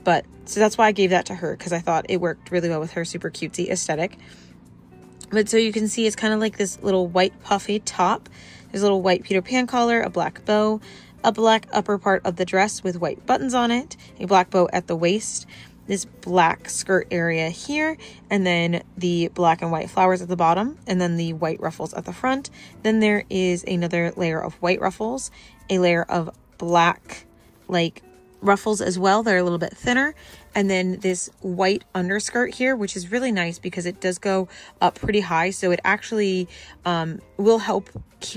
But so that's why I gave that to her, because I thought it worked really well with her super cutesy aesthetic. But so you can see it's kind of like this little white puffy top. There's a little white Peter Pan collar, a black bow, a black upper part of the dress with white buttons on it, a black bow at the waist, this black skirt area here, and then the black and white flowers at the bottom, and then the white ruffles at the front. Then there is another layer of white ruffles, a layer of black like ruffles as well. They're a little bit thinner, and then this white underskirt here, which is really nice because it does go up pretty high, so it actually will help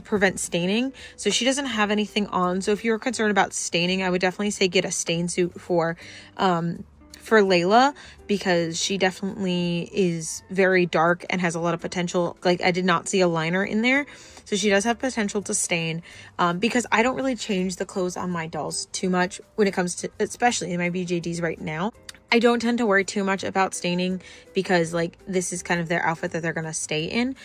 prevent staining. So she doesn't have anything on, so if you're concerned about staining, I would definitely say get a stain suit for Leila, because she definitely is very dark and has a lot of potential. Like I did not see a liner in there, so she does have potential to stain. Because I don't really change the clothes on my dolls too much when it comes to, especially in my BJDs right now. I don't tend to worry too much about staining, because like this is kind of their outfit that they're gonna stay in.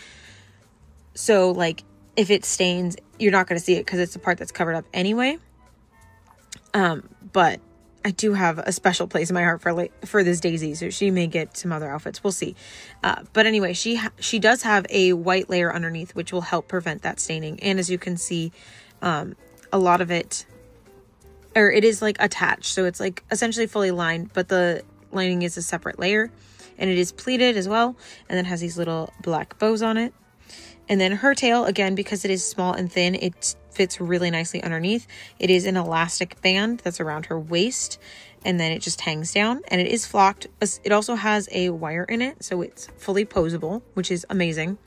So like if it stains, you're not gonna see it because it's the part that's covered up anyway. But I do have a special place in my heart for this Daisy, so she may get some other outfits. We'll see. But anyway, she does have a white layer underneath, which will help prevent that staining. And as you can see, a lot of it, or it is like attached, so it's like essentially fully lined, but the lining is a separate layer, and it is pleated as well, and then has these little black bows on it. And then her tail, again, because it is small and thin, it fits really nicely underneath. It is an elastic band that's around her waist, and then it just hangs down, and it is flocked. It also has a wire in it, so it's fully posable, which is amazing.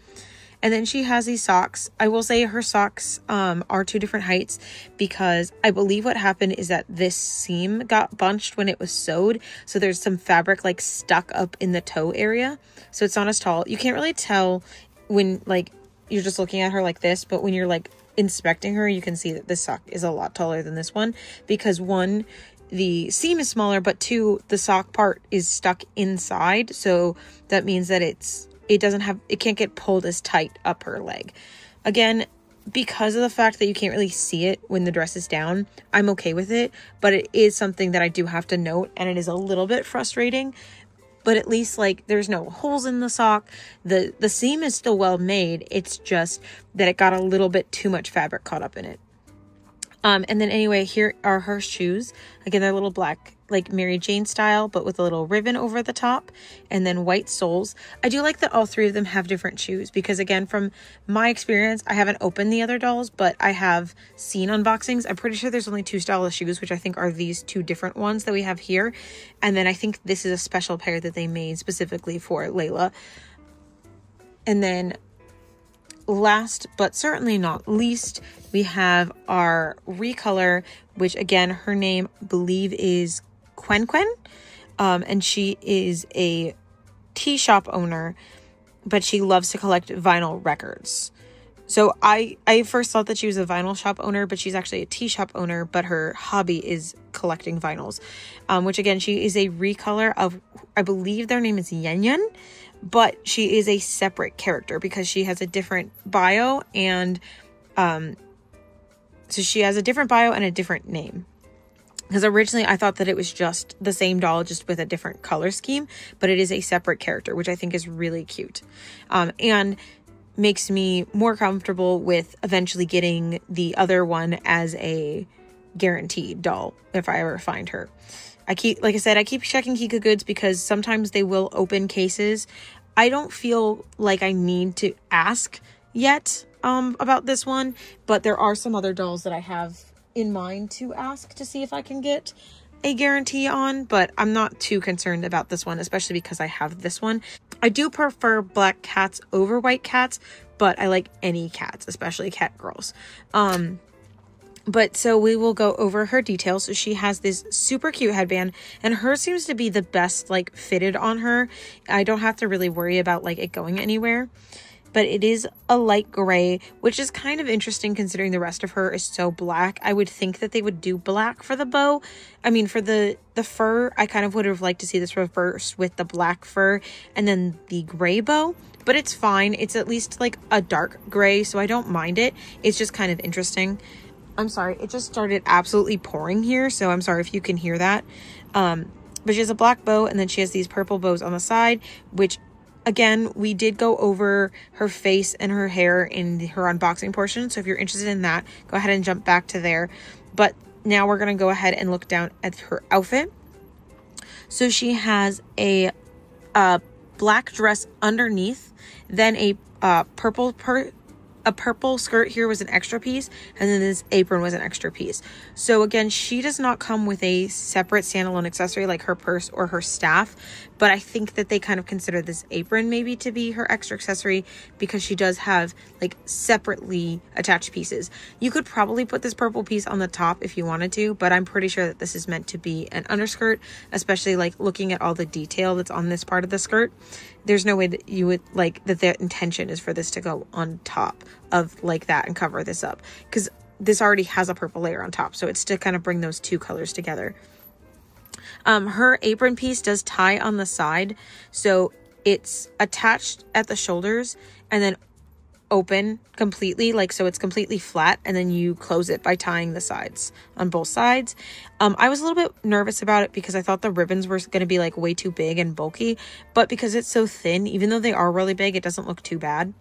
And then she has these socks. I will say her socks are two different heights, because I believe what happened is that this seam got bunched when it was sewed, so there's some fabric like stuck up in the toe area, so it's not as tall. You can't really tell when like you're just looking at her like this, but when you're like inspecting her, you can see that this sock is a lot taller than this one, because one, the seam is smaller, but two, the sock part is stuck inside, so that means that it can't get pulled as tight up her leg. Again, because of the fact that you can't really see it when the dress is down, I'm okay with it, but it is something that I do have to note, and it is a little bit frustrating. But at least like there's no holes in the sock. The seam is still well made. It's just that it got a little bit too much fabric caught up in it. And then anyway, here are her shoes. Again, they're little black, like Mary Jane style, but with a little ribbon over the top, and then white soles. I do like that all three of them have different shoes, because again, from my experience, I haven't opened the other dolls, but I have seen unboxings. I'm pretty sure there's only two styles of shoes, which I think are these two different ones that we have here. And then I think this is a special pair that they made specifically for Leila. And then last but certainly not least, we have our recolor, which again, her name I believe is Quin-Quin, and she is a tea shop owner, but she loves to collect vinyl records. So I first thought that she was a vinyl shop owner, but she's actually a tea shop owner, but her hobby is collecting vinyls. Which again, she is a recolor of, I believe their name is Yen Yen, but she is a separate character because she has a different bio and, so she has a different bio and a different name. Because originally I thought that it was just the same doll, just with a different color scheme, but it is a separate character, which I think is really cute. And makes me more comfortable with eventually getting the other one as a guaranteed doll if I ever find her. Like I said, I keep checking Kika Goods because sometimes they will open cases. I don't feel like I need to ask yet about this one, but there are some other dolls that I have in mind to ask to see if I can get a guarantee on, but I'm not too concerned about this one, especially because I have this one. I do prefer black cats over white cats, but I like any cats, especially cat girls. But so we will go over her details. So she has this super cute headband, and hers seems to be the best like fitted on her. I don't have to really worry about like it going anywhere. But it is a light gray, which is kind of interesting considering the rest of her is so black. I would think that they would do black for the bow. I mean, for the fur, I kind of would have liked to see this reversed with the black fur and then the gray bow. But it's fine. It's at least like a dark gray, so I don't mind it. It's just kind of interesting. I'm sorry. It just started absolutely pouring here, so I'm sorry if you can hear that. But she has a black bow, and then she has these purple bows on the side, which... Again, we did go over her face and her hair in her unboxing portion. So if you're interested in that, go ahead and jump back to there. But now we're going to go ahead and look down at her outfit. So she has a black dress underneath, then a purple skirt here was an extra piece, and then this apron was an extra piece. So again, she does not come with a separate standalone accessory like her purse or her staff, but I think that they kind of consider this apron maybe to be her extra accessory because she does have like separately attached pieces. You could probably put this purple piece on the top if you wanted to, but I'm pretty sure that this is meant to be an underskirt, especially like looking at all the detail that's on this part of the skirt. There's no way that you would like that the intention is for this to go on top of like that and cover this up, because this already has a purple layer on top, so it's to kind of bring those two colors together. Her apron piece does tie on the side, so it's attached at the shoulders and then open completely, like so it's completely flat, and then you close it by tying the sides on both sides. I was a little bit nervous about it because I thought the ribbons were going to be like way too big and bulky, but because it's so thin, even though they are really big, it doesn't look too bad.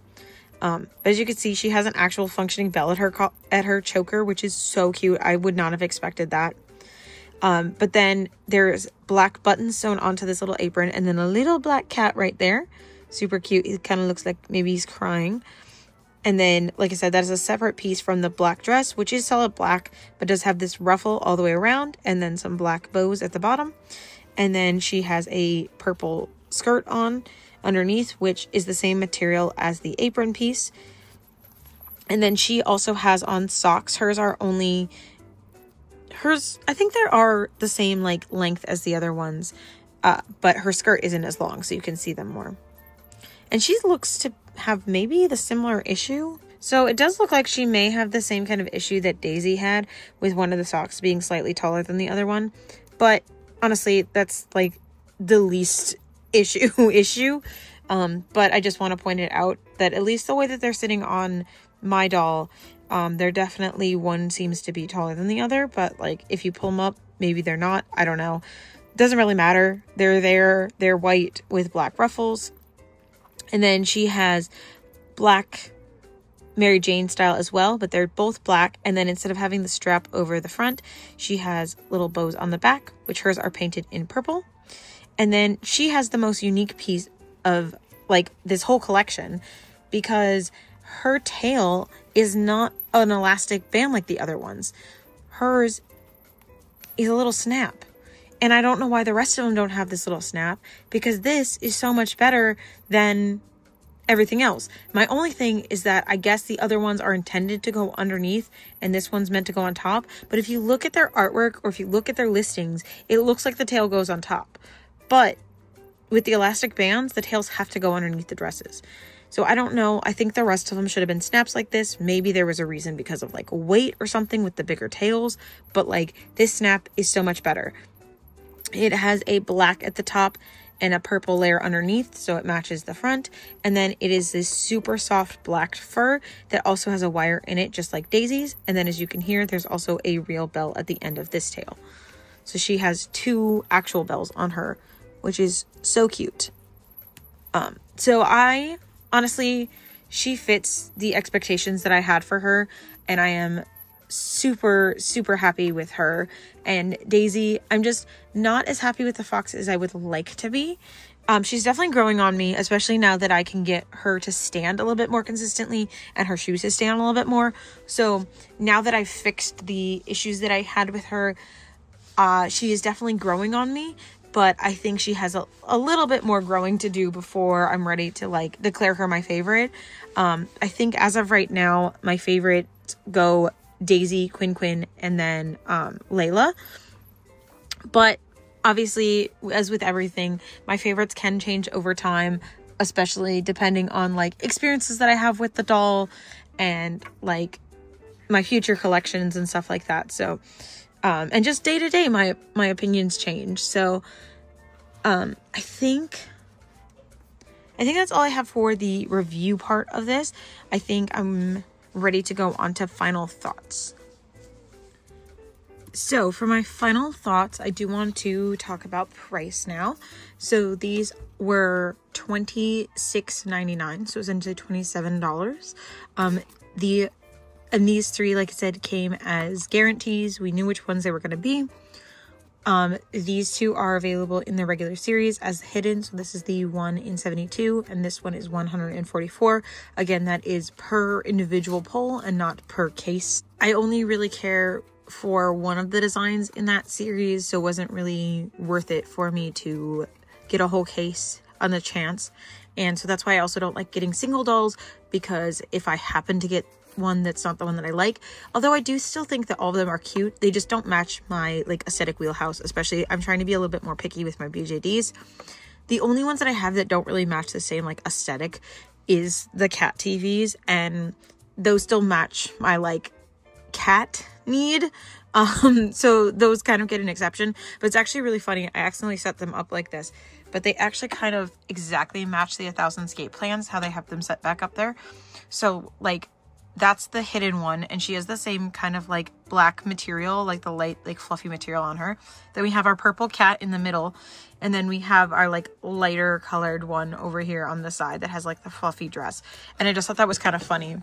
As you can see, she has an actual functioning bell at her choker, which is so cute. I would not have expected that. But then there's black buttons sewn onto this little apron, and then a little black cat right there. Super cute. It kind of looks like maybe he's crying. And then, like I said, that is a separate piece from the black dress, which is solid black, but does have this ruffle all the way around, and then some black bows at the bottom. And then she has a purple skirt on underneath, which is the same material as the apron piece. And then she also has on socks. Hers, I think they are the same like length as the other ones, but her skirt isn't as long, so you can see them more. And she looks to have maybe the similar issue. So it does look like she may have the same kind of issue that Daisy had with one of the socks being slightly taller than the other one. But honestly, that's like the least issue. But I just want to point it out that at least the way that they're sitting on my doll, they're definitely, one seems to be taller than the other, but like if you pull them up, maybe they're not. I don't know. Doesn't really matter. They're white with black ruffles. And then she has black Mary Jane style as well, but they're both black. And then instead of having the strap over the front, she has little bows on the back, which hers are painted in purple. And then she has the most unique piece of like this whole collection, because her tail is not an elastic band like the other ones. Hers is a little snap. And I don't know why the rest of them don't have this little snap, because this is so much better than everything else. My only thing is that I guess the other ones are intended to go underneath and this one's meant to go on top. But if you look at their artwork or if you look at their listings, it looks like the tail goes on top. But with the elastic bands, the tails have to go underneath the dresses. So I don't know. I think the rest of them should have been snaps like this. Maybe there was a reason because of like weight or something with the bigger tails, but like this snap is so much better. It has a black at the top and a purple layer underneath, so it matches the front. And then it is this super soft black fur that also has a wire in it, just like Daisy's. And then as you can hear, there's also a real bell at the end of this tail. So she has 2 actual bells on her, which is so cute. So I honestly, she fits the expectations that I had for her, and I am super, super happy with her. And Daisy, I'm just not as happy with the fox as I would like to be. She's definitely growing on me, especially now that I can get her to stand a little bit more consistently and her shoes to stand a little bit more. So now that I've fixed the issues that I had with her, she is definitely growing on me, but I think she has a little bit more growing to do before I'm ready to like declare her my favorite. I think as of right now, my favorites go Daisy, Quin-Quin, and then Leila. But obviously, as with everything, my favorites can change over time, especially depending on like experiences that I have with the doll and like my future collections and stuff like that. So and just day to day, my opinions change. So I think that's all I have for the review part of this. I think I'm ready to go on to final thoughts. So for my final thoughts, I do want to talk about price now. So these were $26.99, so it was into $27. And these 3, like I said, came as guarantees. We knew which ones they were going to be. These 2 are available in the regular series as hidden. So this is the 1 in 72 and this one is 144. Again, that is per individual pole and not per case. I only really care for one of the designs in that series, so it wasn't really worth it for me to get a whole case on the chance. And so that's why I also don't like getting single dolls, because if I happen to get one that's not the one that I like, although I do still think that all of them are cute, they just don't match my like aesthetic wheelhouse. Especially I'm trying to be a little bit more picky with my BJDs. The only ones that I have that don't really match the same like aesthetic is the cat TVs, and those still match my like cat need. So those kind of get an exception, but it's actually really funny. I accidentally set them up like this, but they actually kind of exactly match the 1000 skate plans, how they have them set back up there. So like that's the hidden one, and she has the same kind of like black material, like the light like fluffy material on her. Then we have our purple cat in the middle, and then we have our like lighter colored one over here on the side that has like the fluffy dress. And I just thought that was kind of funny.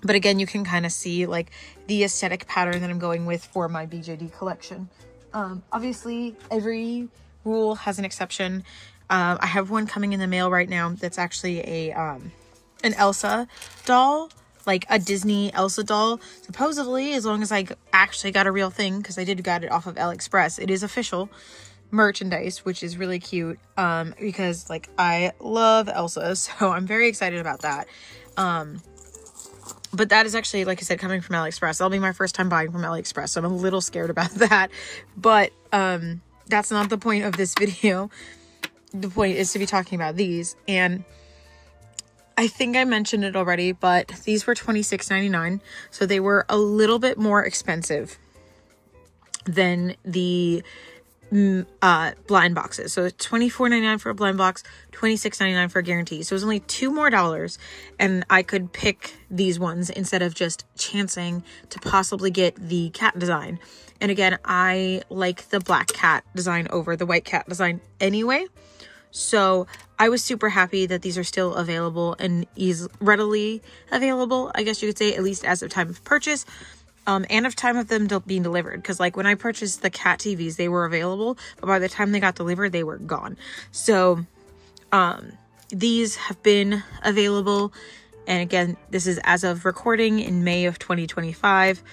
But again, you can kind of see like the aesthetic pattern that I'm going with for my BJD collection. Obviously every rule has an exception. I have one coming in the mail right now that's actually an Elsa doll, like a Disney Elsa doll. Supposedly, as long as I actually got a real thing, because I did got it off of AliExpress, it is official merchandise, which is really cute, because like I love Elsa, so I'm very excited about that. But that is actually, like I said, coming from AliExpress. That'll be my first time buying from AliExpress, so I'm a little scared about that. But that's not the point of this video. The point is to be talking about these. And I think I mentioned it already, but these were $26.99. So they were a little bit more expensive than the blind boxes. So $24.99 for a blind box, $26.99 for a guarantee. So it was only $2 more, and I could pick these ones instead of just chancing to possibly get the cat design. And again, I like the black cat design over the white cat design anyway. So I was super happy that these are still available and readily available, I guess you could say, at least as of time of purchase. And of time of them being delivered, because like when I purchased the cat TVs, they were available, but by the time they got delivered, they were gone. So these have been available, and again, this is as of recording in May of 2025.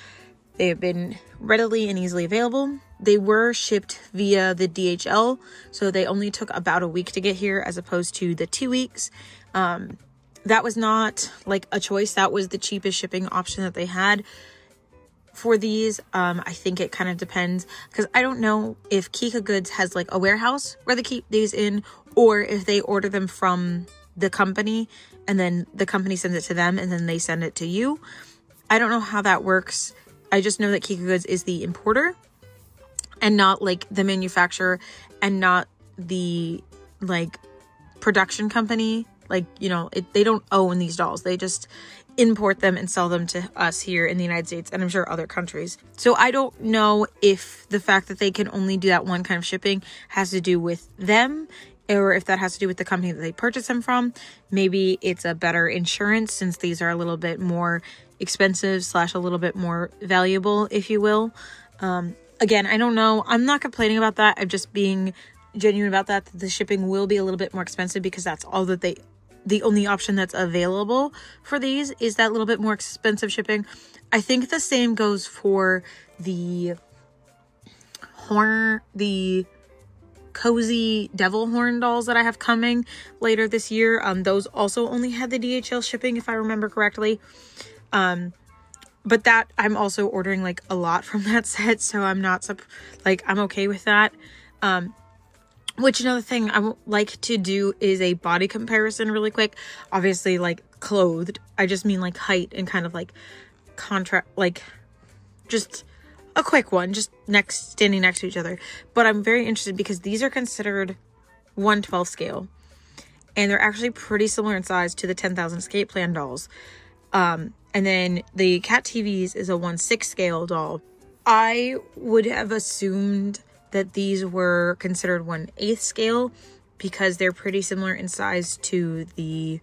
They have been readily and easily available. They were shipped via the DHL, so they only took about a week to get here as opposed to the 2 weeks. That was not like a choice. That was the cheapest shipping option that they had. For these, I think it kind of depends, because I don't know if Kika Goods has like a warehouse where they keep these in, or if they order them from the company and then the company sends it to them, and then they send it to you. I don't know how that works. I just know that Kika Goods is the importer and not like the manufacturer, and not the like production company. Like, you know, they don't own these dolls. They just import them and sell them to us here in the United States, and I'm sure other countries. So I don't know if the fact that they can only do that one kind of shipping has to do with them, or if that has to do with the company that they purchase them from. Maybe it's a better insurance, since these are a little bit more expensive / a little bit more valuable, if you will. Again, I don't know. I'm not complaining about that. I'm just being genuine about that. The shipping will be a little bit more expensive, because that's all that the only option that's available for these is that little bit more expensive shipping. I think the same goes for the cozy devil horn dolls that I have coming later this year. Those also only had the DHL shipping, if I remember correctly. But that I'm also ordering like a lot from that set, so I'm not I'm okay with that. Which, another thing I would like to do is a body comparison really quick. Obviously, like, clothed. I just mean, like, height and kind of, like, contrast, like, just a quick one. Just standing next to each other. But I'm very interested because these are considered 1/12 scale. And they're actually pretty similar in size to the 10,000 escape plan dolls. And then the Cat TVs is a 1/6 scale doll. I would have assumed that these were considered 1/8 scale, because they're pretty similar in size to the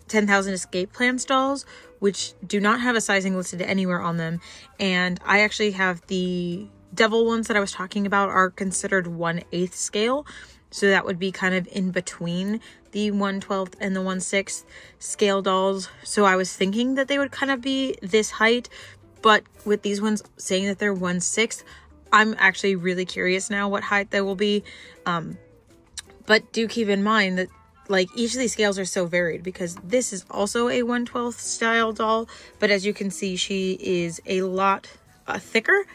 10,000 escape plans dolls, which do not have a sizing listed anywhere on them. And I actually have the devil ones that I was talking about are considered 1/8 scale, so that would be kind of in between the 1/12 and the 1/6 scale dolls. So I was thinking that they would kind of be this height, but with these ones saying that they're 1/6, I'm actually really curious now what height they will be. But do keep in mind that, like, each of these scales are so varied, because this is also a 1/12 style doll, but as you can see, she is a lot thicker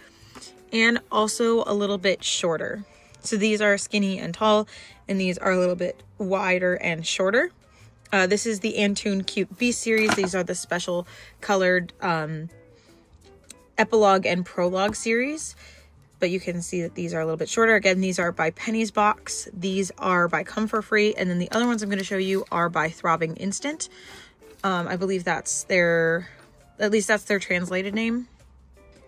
and also a little bit shorter. So these are skinny and tall, and these are a little bit wider and shorter. This is the Antoon Cute Beast series. These are the special colored epilogue and prologue series. But you can see that these are a little bit shorter. Again, these are by Penny's Box. These are by Comfort Free. And then the other ones I'm going to show you are by Throbbing Instant. I believe that's at least that's their translated name.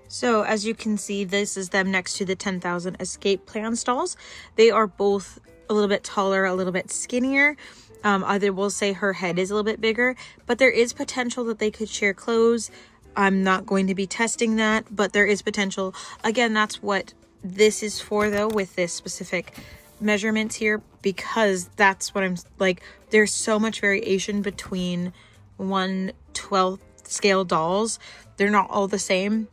So as you can see, this is them next to the 10,000 escape plan dolls. They are both a little bit taller, a little bit skinnier. Either will say her head is a little bit bigger, but there is potential that they could share clothes. I'm not going to be testing that, but there is potential. Again, that's what this is for, though, with this specific measurements here, because that's what I'm like. There's so much variation between 1/12 scale dolls. They're not all the same,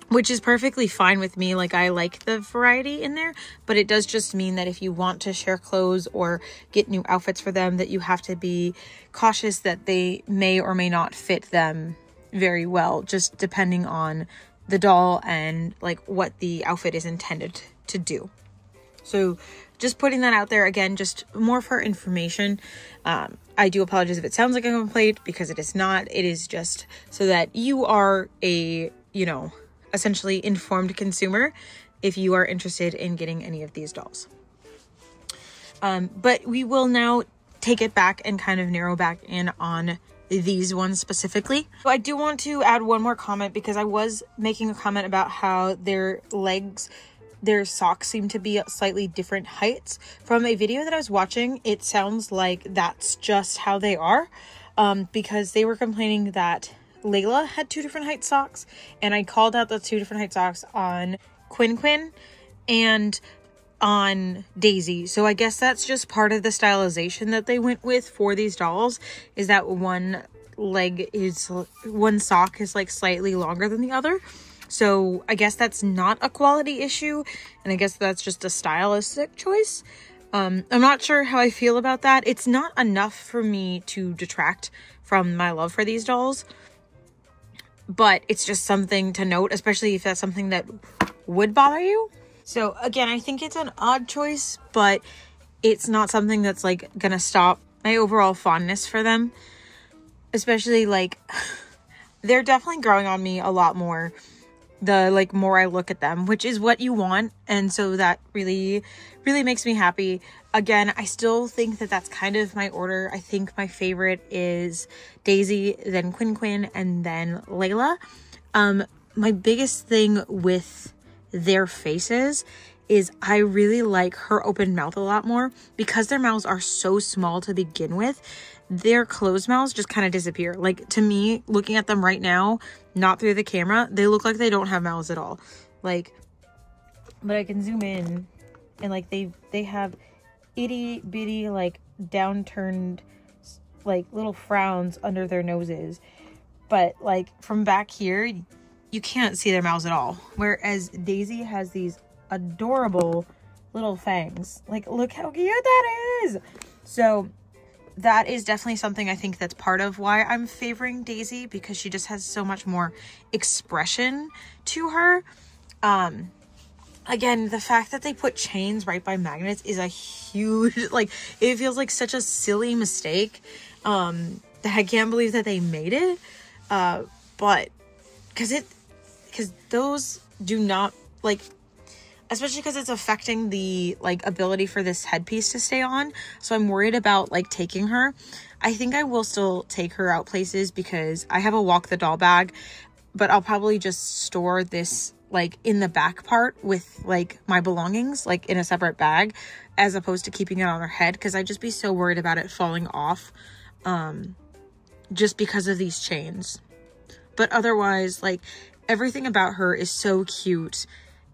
which is perfectly fine with me. Like, I like the variety in there, but it does just mean that if you want to share clothes or get new outfits for them, that you have to be cautious that they may or may not fit them very well, just depending on the doll and like what the outfit is intended to do. So just putting that out there, again, just more for information. I do apologize if it sounds like a complaint, because it is not. It is just so that you are a, essentially informed consumer if you are interested in getting any of these dolls. But we will now take it back and kind of narrow back in on these ones specifically. So I do want to add one more comment, because I was making a comment about how their legs, their socks seem to be at slightly different heights. From a video that I was watching, it sounds like that's just how they are, because they were complaining that Leila had 2 different height socks, and I called out the 2 different height socks on Quin-Quin and on Daisy. So I guess that's just part of the stylization that they went with for these dolls, is that one sock is like slightly longer than the other. So I guess that's not a quality issue, and I guess that's just a stylistic choice. I'm not sure how I feel about that. It's not enough for me to detract from my love for these dolls, but it's just something to note, especially if that's something that would bother you. So again, I think it's an odd choice, but it's not something that's like gonna stop my overall fondness for them. especially like they're definitely growing on me a lot more the like more I look at them, which is what you want. And so that really makes me happy. Again, I still think that that's kind of my order. I think my favorite is Daisy, then Quin-Quin, and then Leila. My biggest thing with their faces is I really like her open mouth a lot more because their mouths are so small to begin with. Their closed mouths just kind of disappear. Like, to me, looking at them right now, not through the camera, they look like they don't have mouths at all. Like, but I can zoom in and like they have itty bitty like downturned like little frowns under their noses, but like from back here you can't see their mouths at all, whereas Daisy has these adorable little fangs. Like, look how cute that is. So that is definitely something I think that's part of why I'm favoring Daisy, because she just has so much more expression to her. Again, the fact that they put chains right by magnets is a huge, like, it feels like such a silly mistake, that I can't believe that they made it. But because those do not, like, especially because it's affecting the like ability for this headpiece to stay on. So I'm worried about like taking her. I think I will still take her out places because I have a walk the doll bag, but I'll probably just store this like in the back part with like my belongings, like in a separate bag, as opposed to keeping it on her head, because I'd just be so worried about it falling off, just because of these chains. But otherwise, like, everything about her is so cute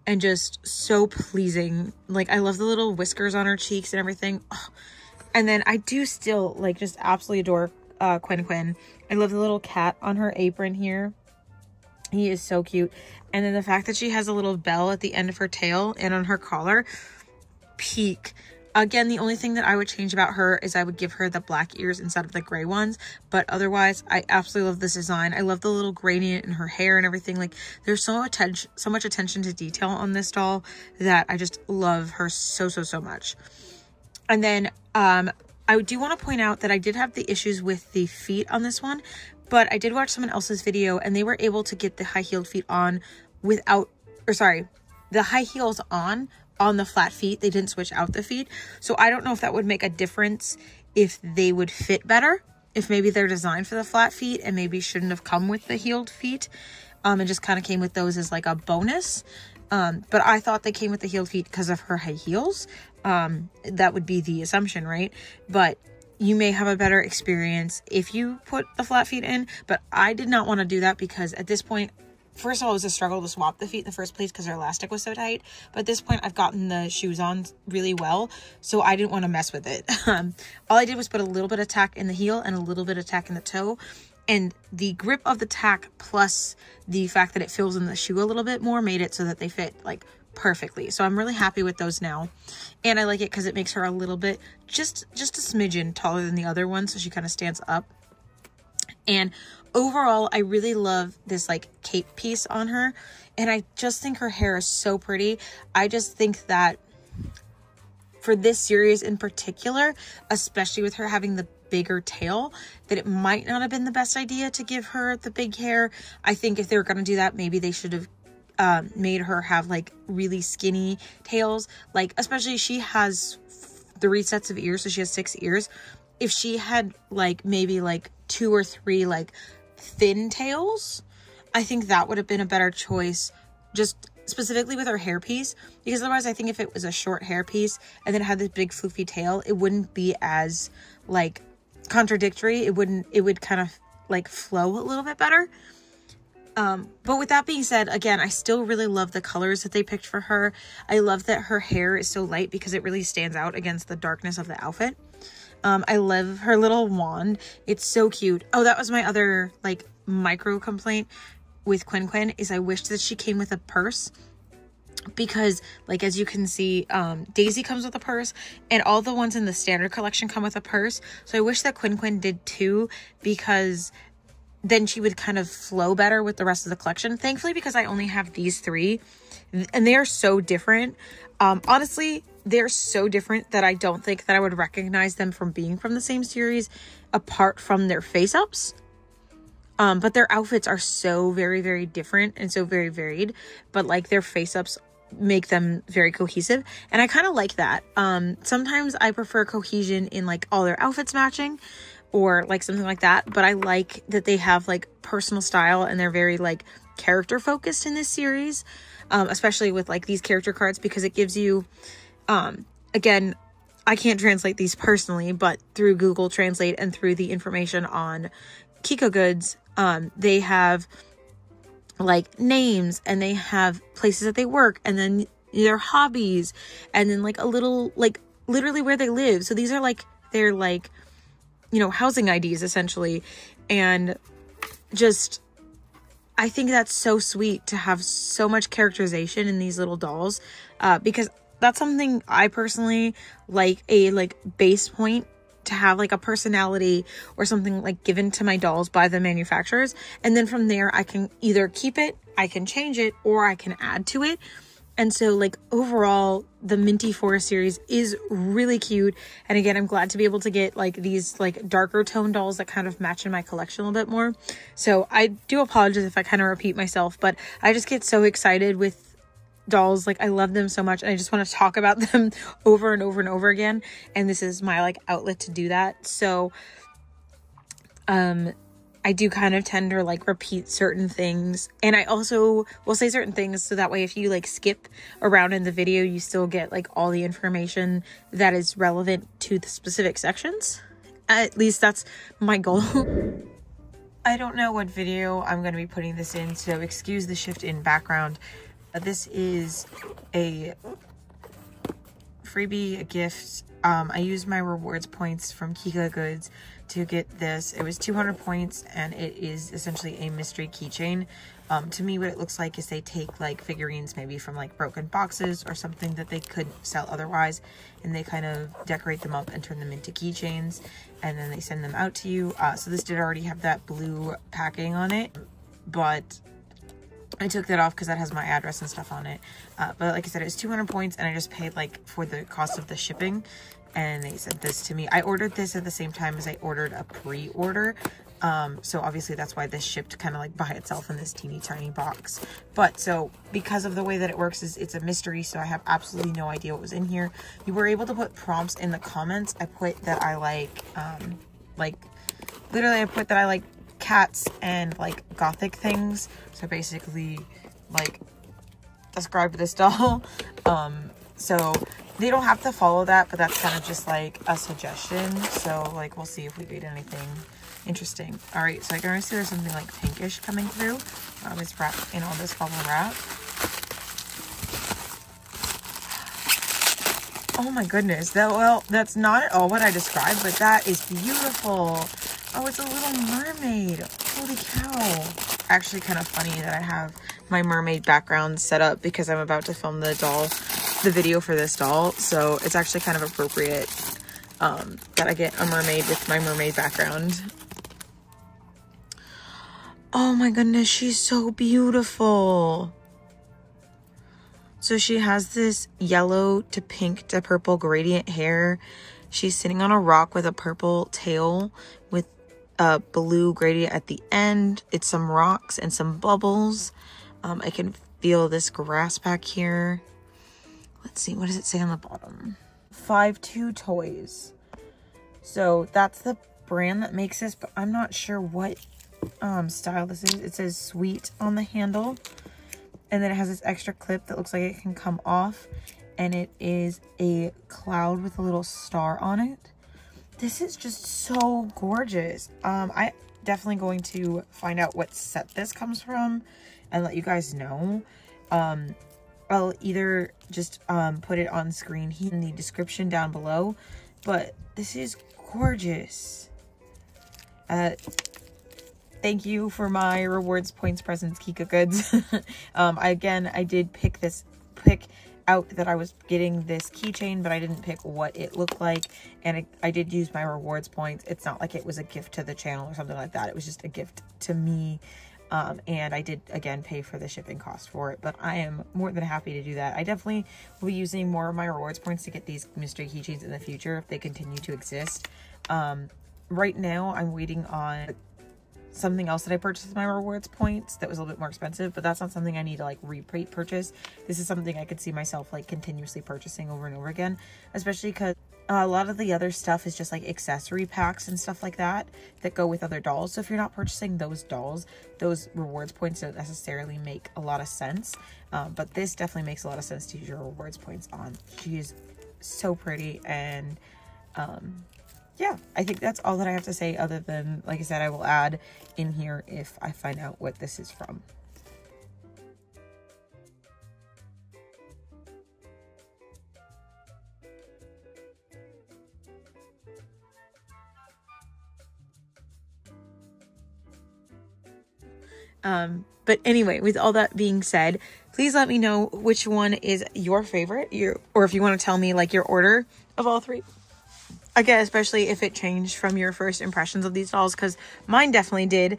and just so pleasing. Like, I love the little whiskers on her cheeks and everything. Oh. And then I do still like just absolutely adore Quin-Quin. I love the little cat on her apron here. He is so cute. And then the fact that she has a little bell at the end of her tail and on her collar, peak. Again, the only thing that I would change about her is I would give her the black ears instead of the gray ones. But otherwise, I absolutely love this design. I love the little gradient in her hair and everything. Like, there's so much attention to detail on this doll that I just love her so much. And then I do want to point out that I did have the issues with the feet on this one, but I did watch someone else's video and they were able to get the high-heeled feet on without, or sorry, the high heels on the flat feet. They didn't switch out the feet. So I don't know if that would make a difference, if they would fit better, if maybe they're designed for the flat feet and maybe shouldn't have come with the heeled feet, and just kind of came with those as like a bonus. But I thought they came with the heeled feet because of her high heels. That would be the assumption, right? But you may have a better experience if you put the flat feet in, but I did not want to do that because at this point, first of all, it was a struggle to swap the feet in the first place because her elastic was so tight. But at this point, I've gotten the shoes on really well, so I didn't want to mess with it. All I did was put a little bit of tack in the heel and a little bit of tack in the toe. And the grip of the tack plus the fact that it fills in the shoe a little bit more made it so that they fit like perfectly. So I'm really happy with those now. And I like it because it makes her a little bit, just a smidgen taller than the other one. So she kind of stands up. And overall, I really love this like cape piece on her. And I just think her hair is so pretty. I just think that for this series in particular, especially with her having the bigger tail, that it might not have been the best idea to give her the big hair. I think if they were going to do that, maybe they should have made her have like really skinny tails. Like, especially she has 3 sets of ears, so she has 6 ears. If she had like maybe like 2 or 3 like thin tails, I think that would have been a better choice, just specifically with her hairpiece, because otherwise I think if it was a short hairpiece and then it had this big floofy tail, it wouldn't be as like contradictory. It would kind of like flow a little bit better. But with that being said, again, I still really love the colors that they picked for her. I love that her hair is so light because it really stands out against the darkness of the outfit. I love her little wand. It's so cute. Oh, that was my other like micro complaint with Quin-Quin, is I wished that she came with a purse, because like as you can see, Daisy comes with a purse and all the ones in the standard collection come with a purse. So I wish that Quin-Quin did too, because then she would kind of flow better with the rest of the collection. Thankfully, because I only have these 3 and they are so different. Honestly, they're so different that I don't think that I would recognize them from being from the same series apart from their face ups. But their outfits are so very, very different and so very varied, but like their face ups make them very cohesive, and I kind of like that. Sometimes I prefer cohesion in like all their outfits matching or like something like that, but I like that they have like personal style and they're very like character focused in this series, especially with like these character cards, because it gives you again, I can't translate these personally, but through Google Translate and through the information on Kiko Goods, they have like names, and they have places that they work, and then their hobbies, and then like a little like literally where they live. So these are like their like, you know, housing IDs essentially. And just, I think that's so sweet to have so much characterization in these little dolls, because that's something I personally like, a like base point to have like a personality or something like given to my dolls by the manufacturers. And then from there, I can either keep it, I can change it, or I can add to it. And so like overall, the Minty Forest series is really cute. And again, I'm glad to be able to get like these like darker tone dolls that kind of match in my collection a little bit more. So I do apologize if I kind of repeat myself, but I just get so excited with dolls. Like I love them so much, and I just want to talk about them over and over and over again, and this is my like outlet to do that. So I do kind of tend to like repeat certain things, and I also will say certain things so that way if you like skip around in the video, you still get like all the information that is relevant to the specific sections. At least that's my goal. I don't know what video I'm going to be putting this in, so excuse the shift in background. This is a freebie, a gift. I used my rewards points from Kiko Goods to get this. It was 200 points, and it is essentially a mystery keychain. To me, what it looks like is they take like figurines maybe from like broken boxes or something that they could sell otherwise, and they kind of decorate them up and turn them into keychains, and then they send them out to you. So this did already have that blue packing on it, but I took that off because that has my address and stuff on it. But like I said, it was 200 points, and I just paid like for the cost of the shipping, and they sent this to me. I ordered this at the same time as I ordered a pre-order. So obviously that's why this shipped kind of like by itself in this teeny tiny box. But so because of the way that it works is it's a mystery, so I have absolutely no idea what was in here. You were able to put prompts in the comments. I put that I like literally I put that I like cats and like gothic things. So basically like describe this doll. So they don't have to follow that, but that's kind of just like a suggestion. So like we'll see if we get anything interesting. All right, so I can already see there's something like pinkish coming through. It's wrapped in all this bubble wrap. Oh my goodness, well, that's not at all what I described, but that is beautiful. Oh, it's a little mermaid. Holy cow. Actually kind of funny that I have my mermaid background set up because I'm about to film the video for this doll. So it's actually kind of appropriate that I get a mermaid with my mermaid background. Oh my goodness, she's so beautiful. So she has this yellow to pink to purple gradient hair. She's sitting on a rock with a purple tail with a blue gradient at the end. It's some rocks and some bubbles. I can feel this grass back here. Let's see, what does it say on the bottom? 52 Toys. So that's the brand that makes this, but I'm not sure what style this is. It says sweet on the handle. And then it has this extra clip that looks like it can come off. And it is a cloud with a little star on it. This is just so gorgeous. I definitely going to find out what set this comes from and let you guys know. I'll either just put it on screen here in the description down below. But this is gorgeous. Thank you for my rewards points presents, Kiko Goods. Again, I did pick out that I was getting this keychain, but I didn't pick what it looked like. And I did use my rewards points. It's not like it was a gift to the channel or something like that. It was just a gift to me. And I did, again, pay for the shipping cost for it. But I am more than happy to do that. I definitely will be using more of my rewards points to get these mystery keychains in the future if they continue to exist. Right now, I'm waiting on something else that I purchased with my rewards points that was a little bit more expensive, but that's not something I need to like repeat purchase. This is something I could see myself like continuously purchasing over and over again, especially because a lot of the other stuff is just like accessory packs and stuff like that that go with other dolls. So if you're not purchasing those dolls, those rewards points don't necessarily make a lot of sense. But this definitely makes a lot of sense to use your rewards points on. She is so pretty, and yeah, I think that's all that I have to say, other than, like I said, I will add in here if I find out what this is from. But anyway, with all that being said, please let me know which one is your favorite, or if you want to tell me like your order of all three. Again, especially if it changed from your first impressions of these dolls, because mine definitely did.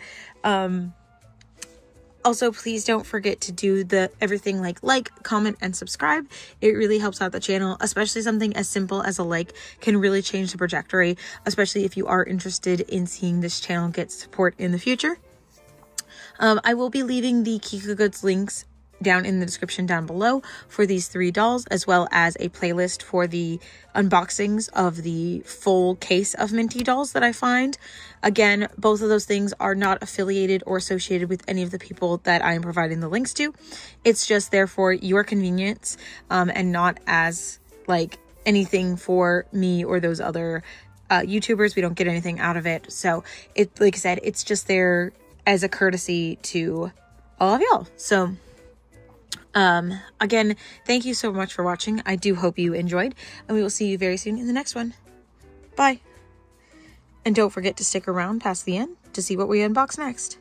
Also, please don't forget to do everything like, comment, and subscribe. It really helps out the channel, especially something as simple as a like can really change the trajectory, especially if you are interested in seeing this channel get support in the future. I will be leaving the Kika Goods links down in the description down below for these 3 dolls, as well as a playlist for the unboxings of the full case of Minty dolls that I find. Again, both of those things are not affiliated or associated with any of the people that I am providing the links to. It's just there for your convenience, and not as like anything for me or those other YouTubers. We don't get anything out of it. So it, like I said, it's just there as a courtesy to all of y'all. So again, thank you so much for watching. I do hope you enjoyed, and we will see you very soon in the next one. Bye. And don't forget to stick around past the end to see what we unbox next.